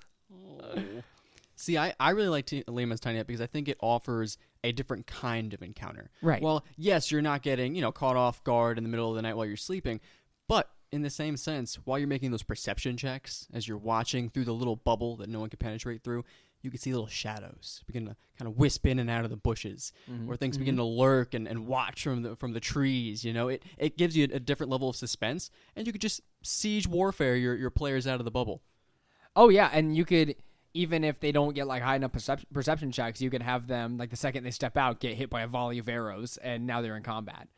See, I really like Lehman's Tiny Hut because I think it offers a different kind of encounter. Right. Well, yes, you're not getting, caught off guard in the middle of the night while you're sleeping, but in the same sense, while you're making those perception checks, as you're watching through the little bubble that no one can penetrate through, you can see little shadows begin to kind of wisp in and out of the bushes, or things begin to lurk and watch from the trees. It gives you a different level of suspense, and you could just siege warfare your players out of the bubble. Oh yeah, and you could, even if they don't get like high enough perception checks, you could have them, like, the second they step out, get hit by a volley of arrows, and now they're in combat.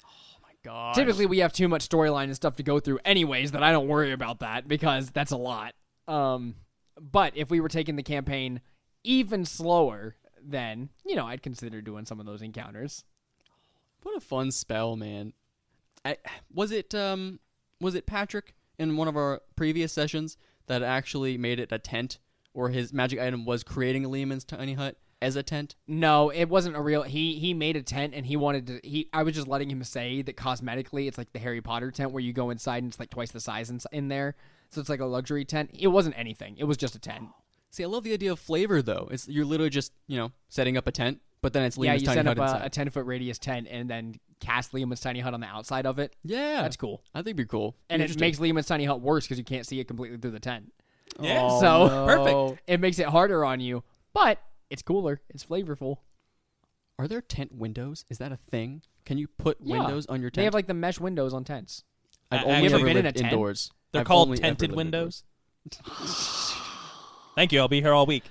Oh my god! Typically, we have too much storyline and stuff to go through, anyways, that I don't worry about that because that's a lot. But if we were taking the campaign even slower, then I'd consider doing some of those encounters. What a fun spell, man! Was it Patrick in one of our previous sessions that actually made it a tent, or his magic item was creating a Lehman's Tiny Hut as a tent? No, it wasn't a real. He made a tent, and he wanted to. I was just letting him say that cosmetically, it's like the Harry Potter tent where you go inside and it's like twice the size in there. So it's like a luxury tent. It wasn't anything. It was just a tent. See, I love the idea of flavor, though. You're literally just setting up a tent, but then it's Lehman's Tiny Hut inside. Yeah, you set up a 10-foot radius tent and then cast Lehman's Tiny Hut on the outside of it. Yeah, that's cool. I think it'd be cool. And it makes Lehman's Tiny Hut worse because you can't see it completely through the tent. Yeah, perfect. It makes it harder on you, but it's cooler. It's flavorful. Are there tent windows? Is that a thing? Can you put windows on your tent? They have like the mesh windows on tents. I've only ever ever been in lived a tent? indoors. They're I've called only tented ever lived windows. Thank you. I'll be here all week.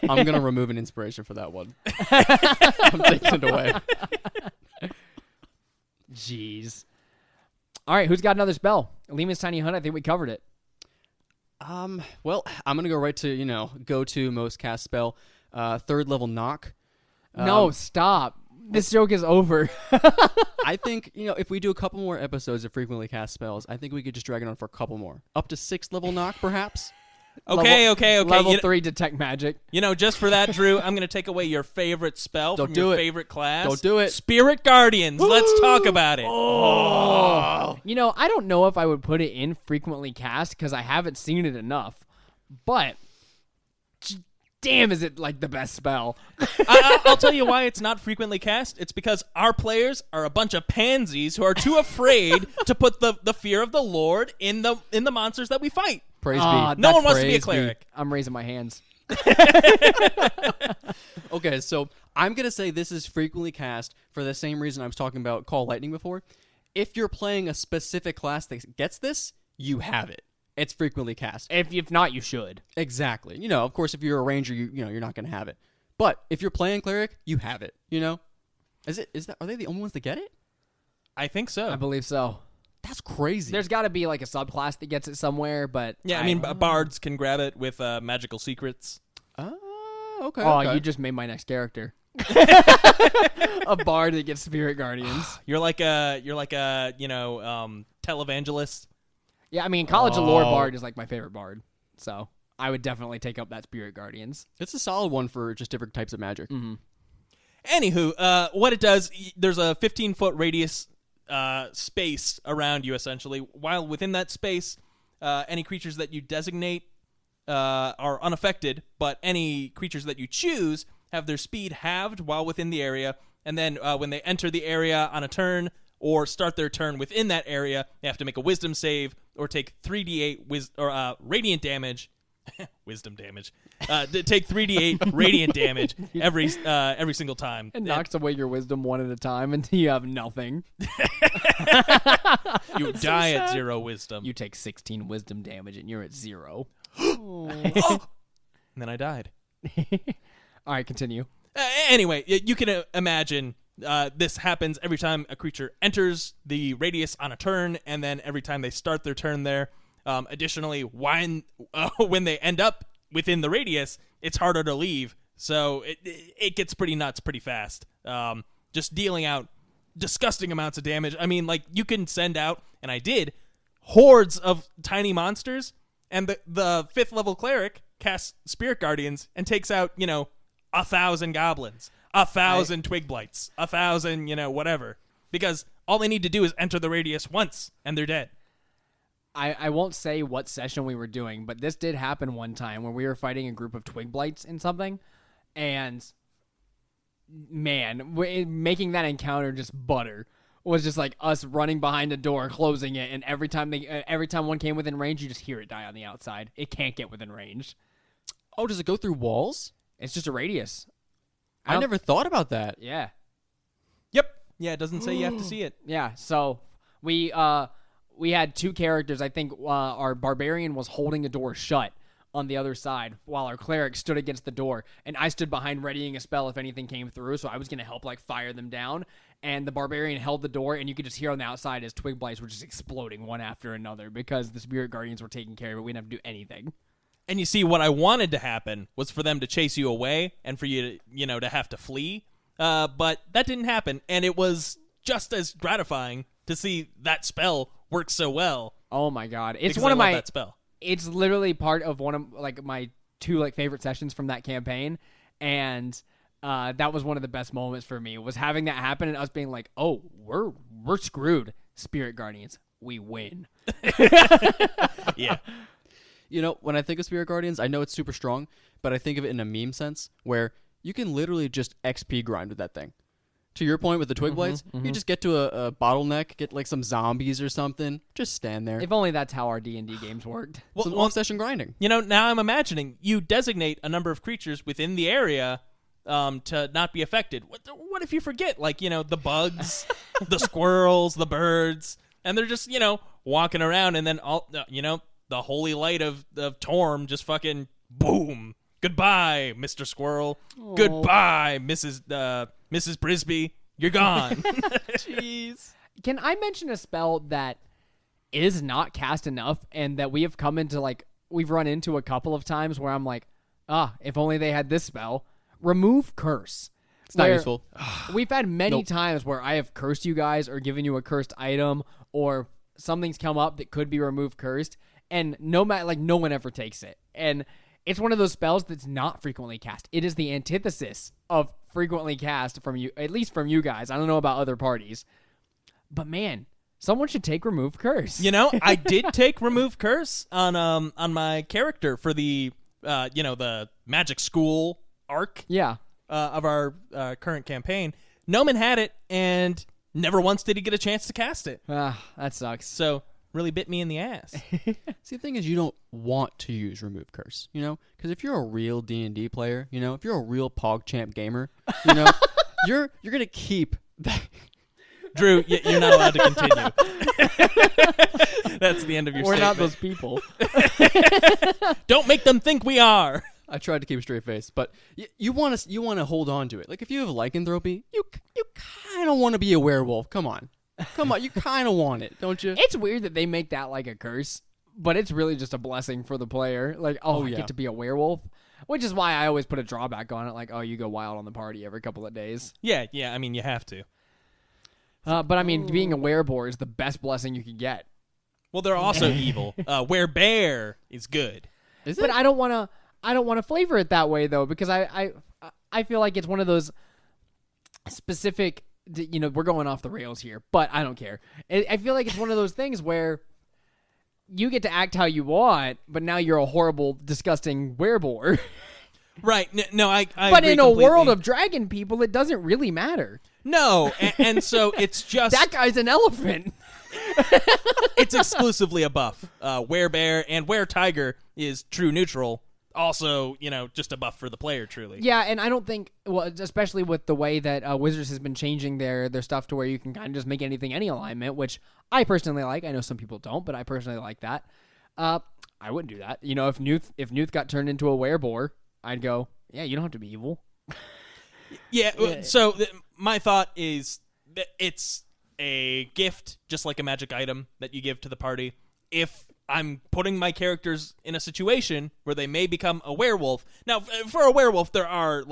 I'm gonna remove an inspiration for that one. I'm taking it away. Jeez. All right, who's got another spell? Lehman's Tiny Hut. I think we covered it. Well, I'm gonna go right to go to most cast spell, 3rd level knock. No, stop. This joke is over. I think if we do a couple more episodes of frequently cast spells, I think we could just drag it on for a couple more, up to 6th level knock, perhaps. Okay. Level 3 detect magic. Just for that, Drew, I'm going to take away your favorite spell Don't from do your it. favorite class. Don't do it. Spirit Guardians. Let's talk about it. I don't know if I would put it in frequently cast because I haven't seen it enough. But damn, is it like the best spell? I'll tell you why it's not frequently cast. It's because our players are a bunch of pansies who are too afraid to put the fear of the Lord in the monsters that we fight. Praise Ah, be. No one wants to be a Praise cleric. I'm raising my hands. Okay, so I'm going to say this is frequently cast for the same reason I was talking about Call Lightning before. If you're playing a specific class that gets this, you have it. It's frequently cast. If not, you should. Exactly. Of course, if you're a ranger, you're not going to have it. But if you're playing cleric, you have it. Are they the only ones that get it? I think so. I believe so. That's crazy. There's got to be like a subclass that gets it somewhere, but Yeah, bards can grab it with magical secrets. Okay. Oh, okay. you just made my next character. A bard that gets spirit guardians. You're like a televangelist. Yeah, College of Lore bard is like my favorite bard, so I would definitely take up that spirit guardians. It's a solid one for just different types of magic. Mm-hmm. Anywho, what it does, there's a 15-foot radius space around you, essentially. While within that space, any creatures that you designate are unaffected, but any creatures that you choose have their speed halved while within the area, and then when they enter the area on a turn or start their turn within that area, they have to make a wisdom save or take 3d8 radiant damage. Wisdom damage. Take 3d8 radiant damage every single time. It knocks away your wisdom one at a time until you have nothing. You die at 0 wisdom. You take 16 wisdom damage and you're at 0. And then I died. All right, continue. Anyway, you can imagine this happens every time a creature enters the radius on a turn, and then every time they start their turn there. Additionally, when they end up within the radius, it's harder to leave, so it gets pretty nuts pretty fast. Just dealing out disgusting amounts of damage. You can send out, and I did, hordes of tiny monsters, and the 5th level cleric casts Spirit Guardians and takes out, 1,000 goblins, 1,000 twig blights, 1,000, whatever. Because all they need to do is enter the radius once, and they're dead. I won't say what session we were doing, but this did happen one time when we were fighting a group of twig blights in something, and man, making that encounter just butter was just like us running behind a door, closing it, and every time one came within range, you just hear it die on the outside. It can't get within range. Oh, does it go through walls? It's just a radius. I never thought about that. Yeah. Yep. Yeah, it doesn't say you have to see it. Yeah, so we had 2 characters. I think our barbarian was holding a door shut on the other side while our cleric stood against the door, and I stood behind readying a spell if anything came through, so I was going to help fire them down, and the barbarian held the door, and you could just hear on the outside as twig blights were just exploding one after another because the spirit guardians were taking care of it. We didn't have to do anything. And you see, what I wanted to happen was for them to chase you away and for you to, to have to flee, but that didn't happen, and it was just as gratifying to see that spell work so well. Oh my god, it's because one I of love my. that spell. It's literally part of one of my 2 favorite sessions from that campaign, and that was one of the best moments for me. Was having that happen and us being like, "Oh, we're screwed." Spirit Guardians, we win. Yeah. When I think of Spirit Guardians, I know it's super strong, but I think of it in a meme sense where you can literally just XP grind with that thing. To your point with the twig blights, you just get to a bottleneck, get some zombies or something, just stand there. If only that's how our D&D games worked. Some long-session grinding. Now I'm imagining you designate a number of creatures within the area to not be affected. What if you forget? The bugs, the squirrels, the birds, and they're just, walking around, and then, the holy light of Torm just fucking boom. Goodbye, Mr. Squirrel. Aww. Goodbye, Mrs. Brisby. You're gone. Jeez. Can I mention a spell that is not cast enough and that we have come into we've run into a couple of times where I'm like, if only they had this spell. Remove curse. It's not useful. We've had many times where I have cursed you guys or given you a cursed item or something's come up that could be removed cursed. and no one ever takes it. And it's one of those spells that's not frequently cast. It is the antithesis of frequently cast from you, at least from you guys. I don't know about other parties, but man, someone should take Remove Curse. You know, I did take Remove Curse on my character for the the Magic School arc Yeah. of our current campaign. Noman had it, and never once did he get a chance to cast it. That sucks. So really bit me in the ass. See, the thing is, you don't want to use Remove Curse, because if you're a real D&D player, if you're a real PogChamp gamer, you're gonna keep that. Drew, you're not allowed to continue. That's the end of your We're not statement. those people. Don't make them think we are. I tried to keep a straight face, but you want to hold on to it. Like if you have lycanthropy, you kind of want to be a werewolf. Come on, you kind of want it, don't you? It's weird that they make that like a curse, but it's really just a blessing for the player. Like, I yeah. get to be a werewolf, which is why I always put a drawback on it. Like, you go wild on the party every couple of days. Yeah. I mean, you have to. But I mean, being a wereboar is the best blessing you can get. Well, they're also evil. Werebear is good. Is But it? I don't want to flavor it that way though, because I feel like it's one of those specific. We're going off the rails here, but I don't care. I feel like it's one of those things where you get to act how you want, but now you're a horrible, disgusting werebore. Right. No, I But agree in a completely. world of dragon people, it doesn't really matter. No, and so it's just That guy's an elephant. it's exclusively a buff. Werebear and Were-Tiger is true neutral. Also, just a buff for the player, truly. Yeah, and I don't think, well, especially with the way that Wizards has been changing their stuff to where you can kind of just make anything any alignment, which I personally like. I know some people don't, but I personally like that. I wouldn't do that. If Newth got turned into a werebore, I'd go, yeah, you don't have to be evil. Yeah. So my thought is that it's a gift, just like a magic item that you give to the party. If I'm putting my characters in a situation where they may become a werewolf. Now, for a werewolf, there are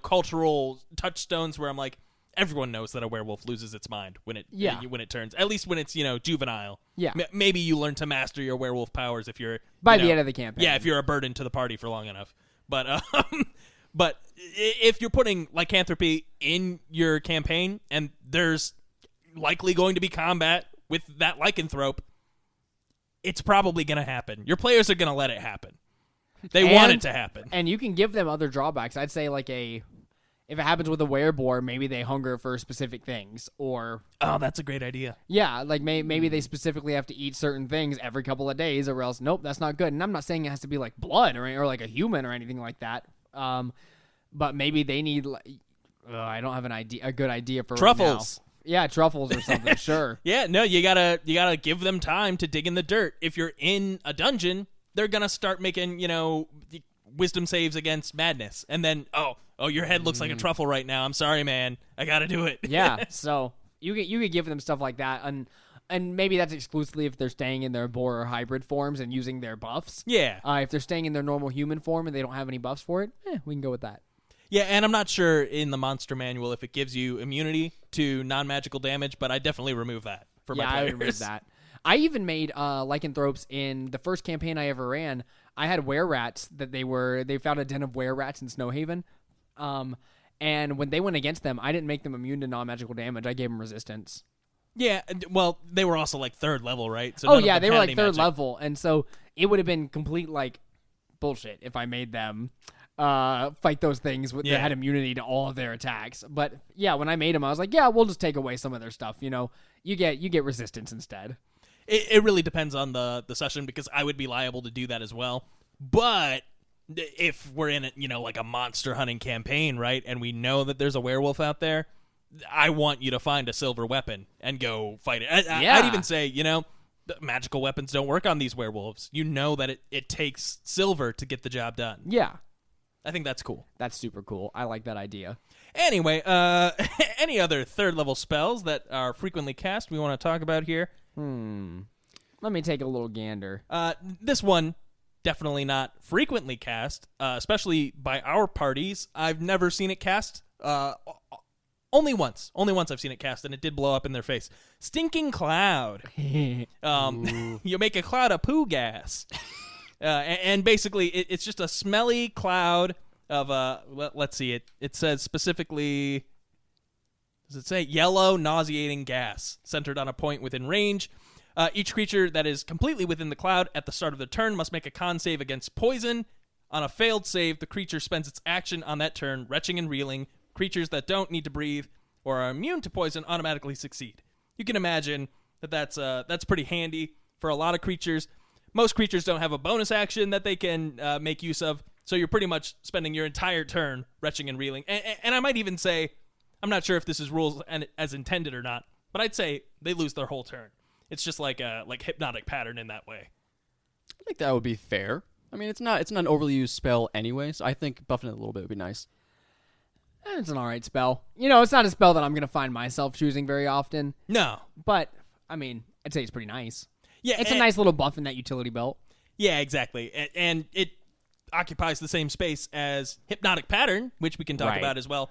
cultural touchstones where I'm like, everyone knows that a werewolf loses its mind when it turns. At least when it's juvenile. Yeah. Maybe you learn to master your werewolf powers if you're By the end of the campaign. Yeah, if you're a burden to the party for long enough. But but if you're putting lycanthropy in your campaign and there's likely going to be combat with that lycanthrope, it's probably going to happen. Your players are going to let it happen. They want it to happen. And you can give them other drawbacks. I'd say if it happens with a werebore, maybe they hunger for specific things, or Oh, that's a great idea. yeah, like maybe they specifically have to eat certain things every couple of days, or else nope, that's not good. And I'm not saying it has to be like blood or like a human or anything like that. But maybe they need. I don't have a good idea for Truffles. Right now. Yeah, truffles or something. Sure. Yeah, no, you gotta give them time to dig in the dirt. If you're in a dungeon, they're gonna start making wisdom saves against madness, and then oh, your head looks like a truffle right now. I'm sorry, man. I gotta do it. Yeah. So you could give them stuff like that, and maybe that's exclusively if they're staying in their boar or hybrid forms and using their buffs. Yeah. If they're staying in their normal human form and they don't have any buffs for it, we can go with that. Yeah, and I'm not sure in the monster manual if it gives you immunity to non-magical damage, but I definitely remove that for my players. I would remove that. I even made lycanthropes in the first campaign I ever ran. I had were-rats that they found a den of were-rats in Snowhaven. And when they went against them, I didn't make them immune to non-magical damage. I gave them resistance. Yeah, well, they were also like 3rd level, right? So none of them they were had like any 3rd magic. level, and so it would have been complete bullshit if I made them fight those things that had immunity to all of their attacks. But yeah, when I made them, I was like, yeah, we'll just take away some of their stuff. You get resistance instead. It really depends on the session because I would be liable to do that as well. But if we're in like a monster hunting campaign, right, and we know that there's a werewolf out there, I want you to find a silver weapon and go fight it. I'd even say, the magical weapons don't work on these werewolves. You know that it takes silver to get the job done. Yeah. I think that's cool. That's super cool. I like that idea. Anyway, any other 3rd level spells that are frequently cast we want to talk about here? Let me take a little gander. This one, definitely not frequently cast, especially by our parties. I've never seen it cast Only once I've seen it cast, and it did blow up in their face. Stinking Cloud. You make a cloud of poo gas. And basically, it's just a smelly cloud of, let's see, it says specifically, does it say yellow, nauseating gas centered on a point within range. Each creature that is completely within the cloud at the start of the turn must make a con save against poison. On a failed save, the creature spends its action on that turn, retching and reeling. Creatures that don't need to breathe or are immune to poison automatically succeed. You can imagine that's pretty handy for a lot of creatures. Most creatures don't have a bonus action that they can make use of, so you're pretty much spending your entire turn retching and reeling. And I might even say, I'm not sure if this is rules as intended or not, but I'd say they lose their whole turn. It's just like a hypnotic pattern in that way. I think that would be fair. I mean, it's not an overly used spell anyway, so I think buffing it a little bit would be nice. It's an alright spell. It's not a spell that I'm going to find myself choosing very often. No. But, I mean, I'd say it's pretty nice. Yeah, it's a nice little buff in that utility belt. Yeah, exactly. And it occupies the same space as Hypnotic Pattern, which we can talk about as well,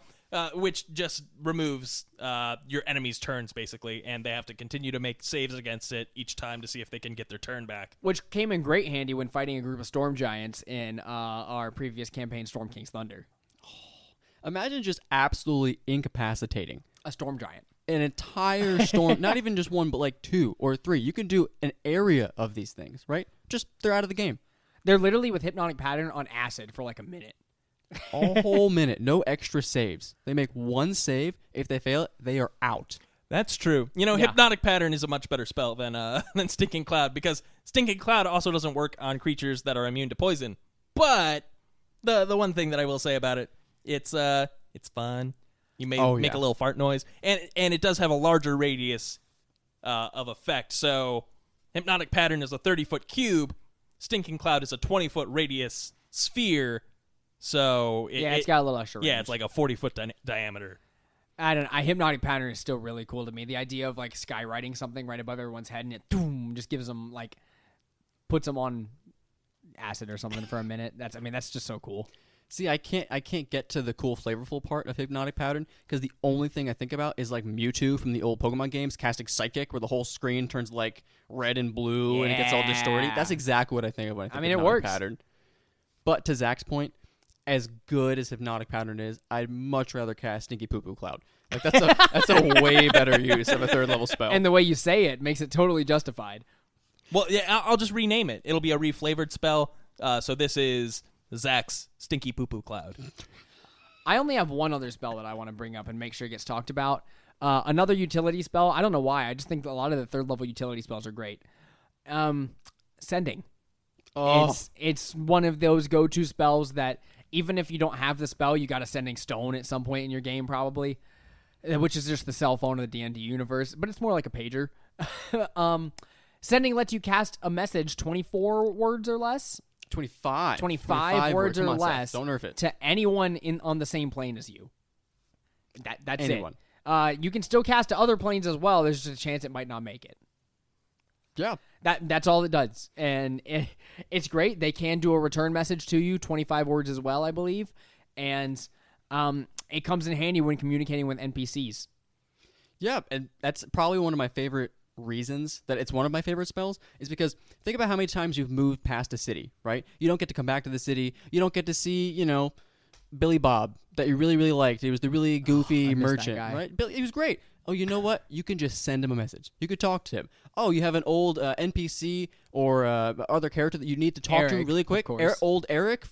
which just removes your enemy's turns, basically, and they have to continue to make saves against it each time to see if they can get their turn back. Which came in great handy when fighting a group of Storm Giants in our previous campaign, Storm King's Thunder. Imagine just absolutely incapacitating A Storm Giant. an entire storm, not even just one, but like 2 or 3. You can do an area of these things, right? Just they're out of the game. They're literally with Hypnotic Pattern on acid for like a minute. A whole minute, no extra saves. They make one save. If they fail it, they are out. That's true. Hypnotic Pattern is a much better spell than Stinking Cloud, because Stinking Cloud also doesn't work on creatures that are immune to poison. But the one thing that I will say about it, it's fun. You may make a little fart noise, and it does have a larger radius of effect. So Hypnotic Pattern is a 30-foot cube. Stinking Cloud is a 20-foot radius sphere. So it's got a little extra range. Yeah, it's like a 40-foot diameter. I don't know. Hypnotic Pattern is still really cool to me. The idea of like skywriting something right above everyone's head and it just gives them puts them on acid or something for a minute. That's just so cool. See, I can't get to the cool, flavorful part of Hypnotic Pattern because the only thing I think about is like Mewtwo from the old Pokemon games casting Psychic, where the whole screen turns like red and blue and it gets all distorted. That's exactly what I think of when I think it Hypnotic works. Pattern. But to Zach's point, as good as Hypnotic Pattern is, I'd much rather cast Stinky Poo Poo Cloud. Like that's a way better use of a 3rd level spell. And the way you say it makes it totally justified. Well, yeah, I'll just rename it. It'll be a reflavored spell. So this is Zach's Stinky Poo Poo Cloud. I only have one other spell that I want to bring up and make sure it gets talked about. Another utility spell. I don't know why. I just think a lot of the 3rd level utility spells are great. Sending. Oh. It's one of those go-to spells that even if you don't have the spell, you got a Sending Stone at some point in your game probably, which is just the cell phone of the D&D universe, but it's more like a pager. Sending lets you cast a message 24 words or less. 25 words or Come on, less. Seth. Don't nerf it. To anyone on the same plane as you. That's anyone. You can still cast to other planes as well. There's just a chance it might not make it. Yeah. That's all it does. And it's great. They can do a return message to you, 25 words as well, I believe. And it comes in handy when communicating with NPCs. Yeah, and that's probably one of my favorite reasons that it's one of my favorite spells is because think about how many times you've moved past a city, right? You don't get to come back to the city. You don't get to see, Billy Bob that you really, really liked. He was the really goofy merchant, right? He was great. Oh, you know what? You can just send him a message. You could talk to him. Oh, you have an old NPC or other character that you need to talk to really quick. Old Eric,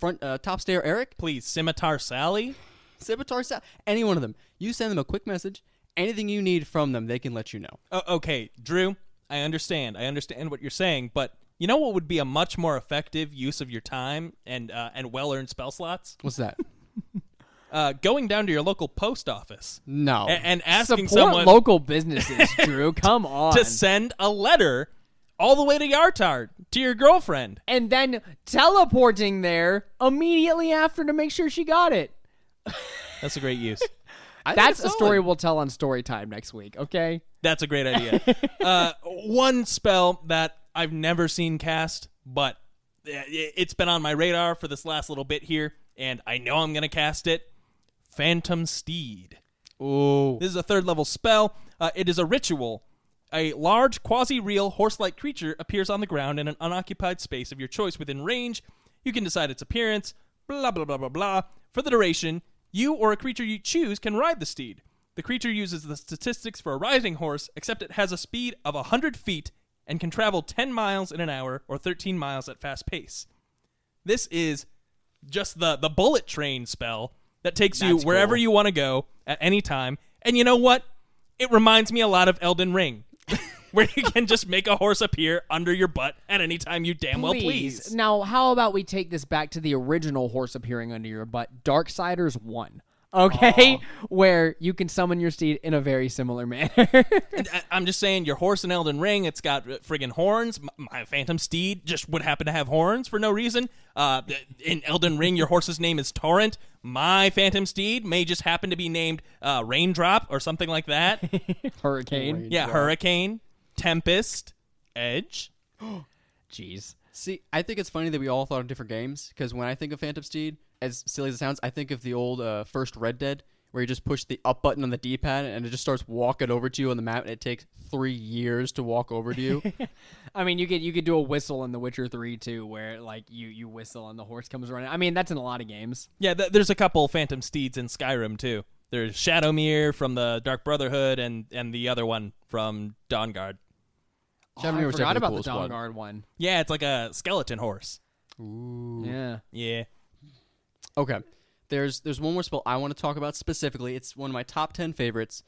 top stair Eric. Please, Scimitar Sally? Scimitar Sally. Any one of them. You send them a quick message. Anything you need from them, they can let you know. Okay, Drew, I understand. I understand what you're saying, but you know what would be a much more effective use of your time and well-earned spell slots? What's that? Going down to your local post office. No. And asking Support someone local businesses, Drew. Come on. to send a letter all the way to Yartard to your girlfriend. And then teleporting there immediately after to make sure she got it. That's a great use. That's a story we'll tell on story time next week, okay? That's a great idea. One spell that I've never seen cast, but it's been on my radar for this last little bit here, and I know I'm going to cast it. Phantom Steed. Ooh. This is a 3rd level spell. It is a ritual. A large, quasi-real, horse-like creature appears on the ground in an unoccupied space of your choice within range. You can decide its appearance, blah, blah, blah, blah, blah. For the duration, you or a creature you choose can ride the steed. The creature uses the statistics for a riding horse, except it has a speed of 100 feet and can travel 10 miles in an hour or 13 miles at fast pace. This is just the bullet train spell that takes you That's wherever cool. you want to go at any time. And you know what? It reminds me a lot of Elden Ring, where you can just make a horse appear under your butt at any time you damn well please. Now, how about we take this back to the original horse appearing under your butt, Darksiders 1. Okay? Where you can summon your steed in a very similar manner. I'm just saying, your horse in Elden Ring, it's got friggin' horns. My Phantom Steed just would happen to have horns for no reason. In Elden Ring, your horse's name is Torrent. My Phantom Steed may just happen to be named Raindrop or something like that. Hurricane. Yeah, Hurricane, Tempest, Edge. Jeez. See, I think it's funny that we all thought of different games, because when I think of Phantom Steed, as silly as it sounds, I think of the old first Red Dead, where you just push the up button on the D-pad and it just starts walking over to you on the map, and it takes 3 years to walk over to you. I mean, you could do a whistle in The Witcher 3 too, where like you whistle and the horse comes running. I mean, that's in a lot of games. Yeah, there's a couple Phantom Steeds in Skyrim, too. There's Shadowmere from the Dark Brotherhood and the other one from Dawnguard. I Shadowmere was forgot definitely about the the coolest Dawnguard one. Yeah, it's like a skeleton horse. Ooh. Yeah. Yeah. Okay. There's one more spell I want to talk about specifically. It's one of my top 10 favorites.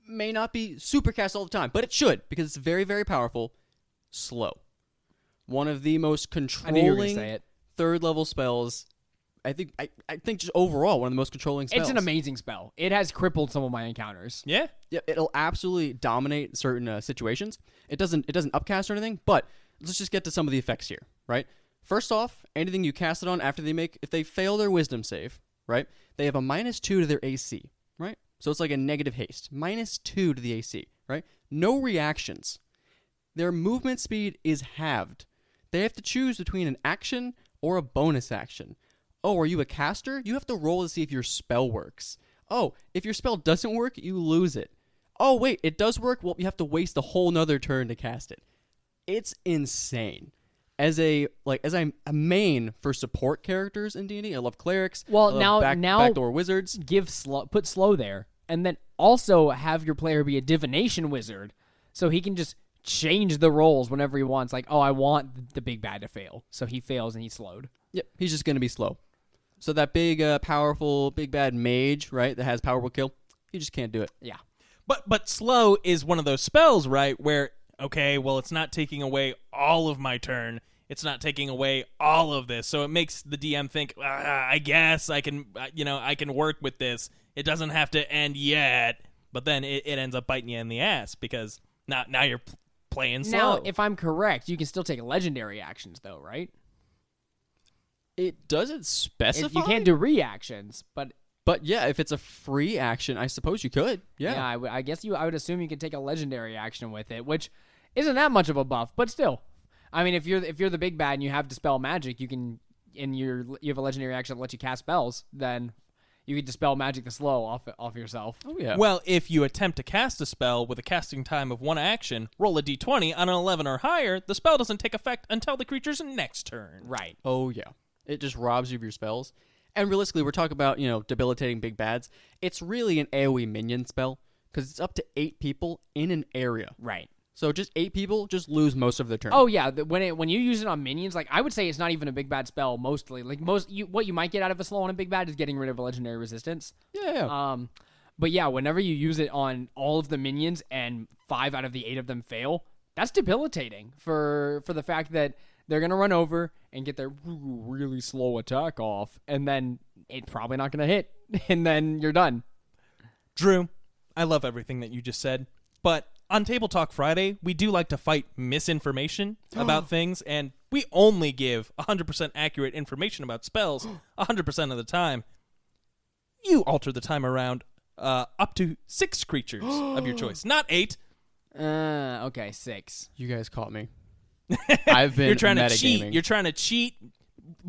May not be super cast all the time, but it should, because it's very, very powerful. Slow. One of the most I knew you were gonna say controlling it. 3rd level spells. I think just overall one of the most controlling spells. It's an amazing spell. It has crippled some of my encounters. Yeah? Yeah, it'll absolutely dominate certain situations. It doesn't upcast or anything, but let's just get to some of the effects here, right? First off, anything you cast it on after if they fail their wisdom save, right? They have a -2 to their AC, right? So it's like a negative haste. -2 to the AC, right? No reactions. Their movement speed is halved. They have to choose between an action or a bonus action. Oh, are you a caster? You have to roll to see if your spell works. Oh, if your spell doesn't work, you lose it. Oh, wait, it does work? Well, you have to waste a whole nother turn to cast it. It's insane. As a main for support characters in D&D, I love clerics. Well, I love now backdoor wizards. Put slow there, and then also have your player be a divination wizard, so he can just change the rolls whenever he wants. Like, oh, I want the big bad to fail, so he fails and he's slowed. Yep, he's just going to be slow. So that big, powerful, big bad mage, right, that has powerful kill, he just can't do it. Yeah. But slow is one of those spells, right, where, okay, well, it's not taking away all of my turn. It's not taking away all of this. So it makes the DM think, I guess I can, I can work with this. It doesn't have to end yet. But then it ends up biting you in the ass because now you're playing slow. Now, if I'm correct, you can still take legendary actions, though, right? It doesn't specify. You can't do reactions, but But yeah, if it's a free action, I suppose you could. Yeah. I guess I would assume you could take a legendary action with it, which isn't that much of a buff, but still. I mean, if you're the big bad and you have dispel magic, you have a legendary action that lets you cast spells, then you can dispel magic the slow off yourself. Oh yeah. Well, if you attempt to cast a spell with a casting time of 1 action, roll a d20 on an 11 or higher, the spell doesn't take effect until the creature's next turn. Right. Oh yeah. It just robs you of your spells. And realistically, we're talking about, debilitating big bads. It's really an AoE minion spell because it's up to 8 people in an area. Right. So just 8 people just lose most of their turn. Oh yeah, when you use it on minions, like I would say it's not even a big bad spell mostly. Like what you might get out of a slow on a big bad is getting rid of a legendary resistance. Yeah. But yeah, whenever you use it on all of the minions and 5 out of the 8 of them fail, that's debilitating for the fact that they're going to run over and get their really slow attack off, and then it's probably not going to hit, and then you're done. Drew, I love everything that you just said, but on Table Talk Friday, we do like to fight misinformation about things, and we only give 100% accurate information about spells 100% of the time. You alter the time around up to 6 creatures of your choice, not 8. Okay, 6. You guys caught me. I've been You're trying to metagaming. cheat. You're trying to cheat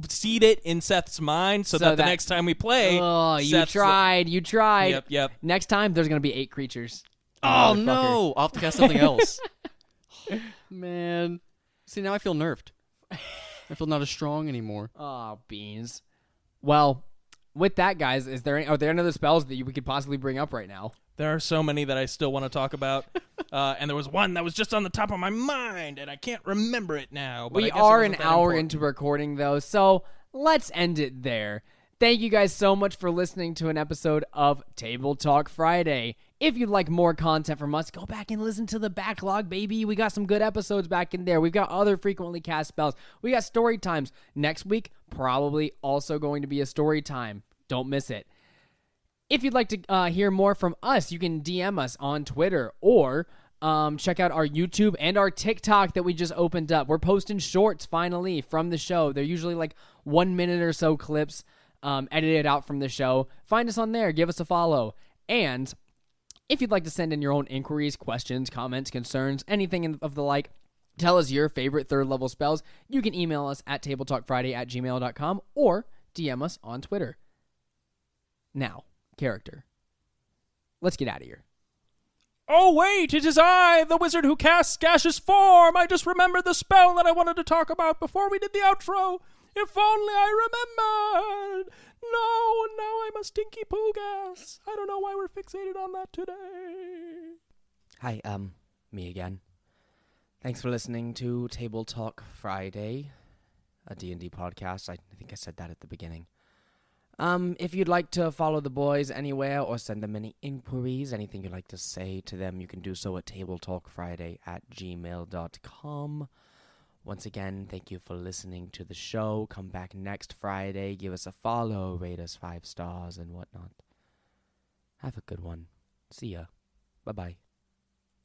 seed it in Seth's mind so that the next time we play, Oh, you Seth's tried. You tried. Yep. Next time, there's going to be 8 creatures. Oh, Motherfucker. no. I'll have to cast something else. Man. See, now I feel nerfed. I feel not as strong anymore. Oh, beans. Well, with that, guys, are there any other spells that we could possibly bring up right now? There are so many that I still want to talk about, and there was one that was just on the top of my mind, and I can't remember it now. But We I guess it are wasn't an that hour important. into recording, though, so let's end it there. Thank you guys so much for listening to an episode of Table Talk Friday. If you'd like more content from us, go back and listen to the backlog, baby. We got some good episodes back in there. We've got other frequently cast spells. We got story times. Next week, probably also going to be a story time. Don't miss it. If you'd like to hear more from us, you can DM us on Twitter or check out our YouTube and our TikTok that we just opened up. We're posting shorts finally from the show. They're usually like 1 minute or so clips edited out from the show. Find us on there. Give us a follow. And if you'd like to send in your own inquiries, questions, comments, concerns, anything of the like, tell us your favorite third level spells. You can email us at tabletalkfriday@gmail.com or DM us on Twitter. Now, character. Let's get out of here. Oh, wait, it is I, the wizard who casts gaseous form. I just remembered the spell that I wanted to talk about before we did the outro. If only I remembered. No, now I'm a stinky poo gas. I don't know why we're fixated on that today. Hi, me again. Thanks for listening to Table Talk Friday, a D&D podcast. I think I said that at the beginning. If you'd like to follow the boys anywhere or send them any inquiries, anything you'd like to say to them, you can do so at tabletalkfriday@gmail.com. Once again, thank you for listening to the show. Come back next Friday. Give us a follow, rate us 5 stars and whatnot. Have a good one. See ya. Bye-bye.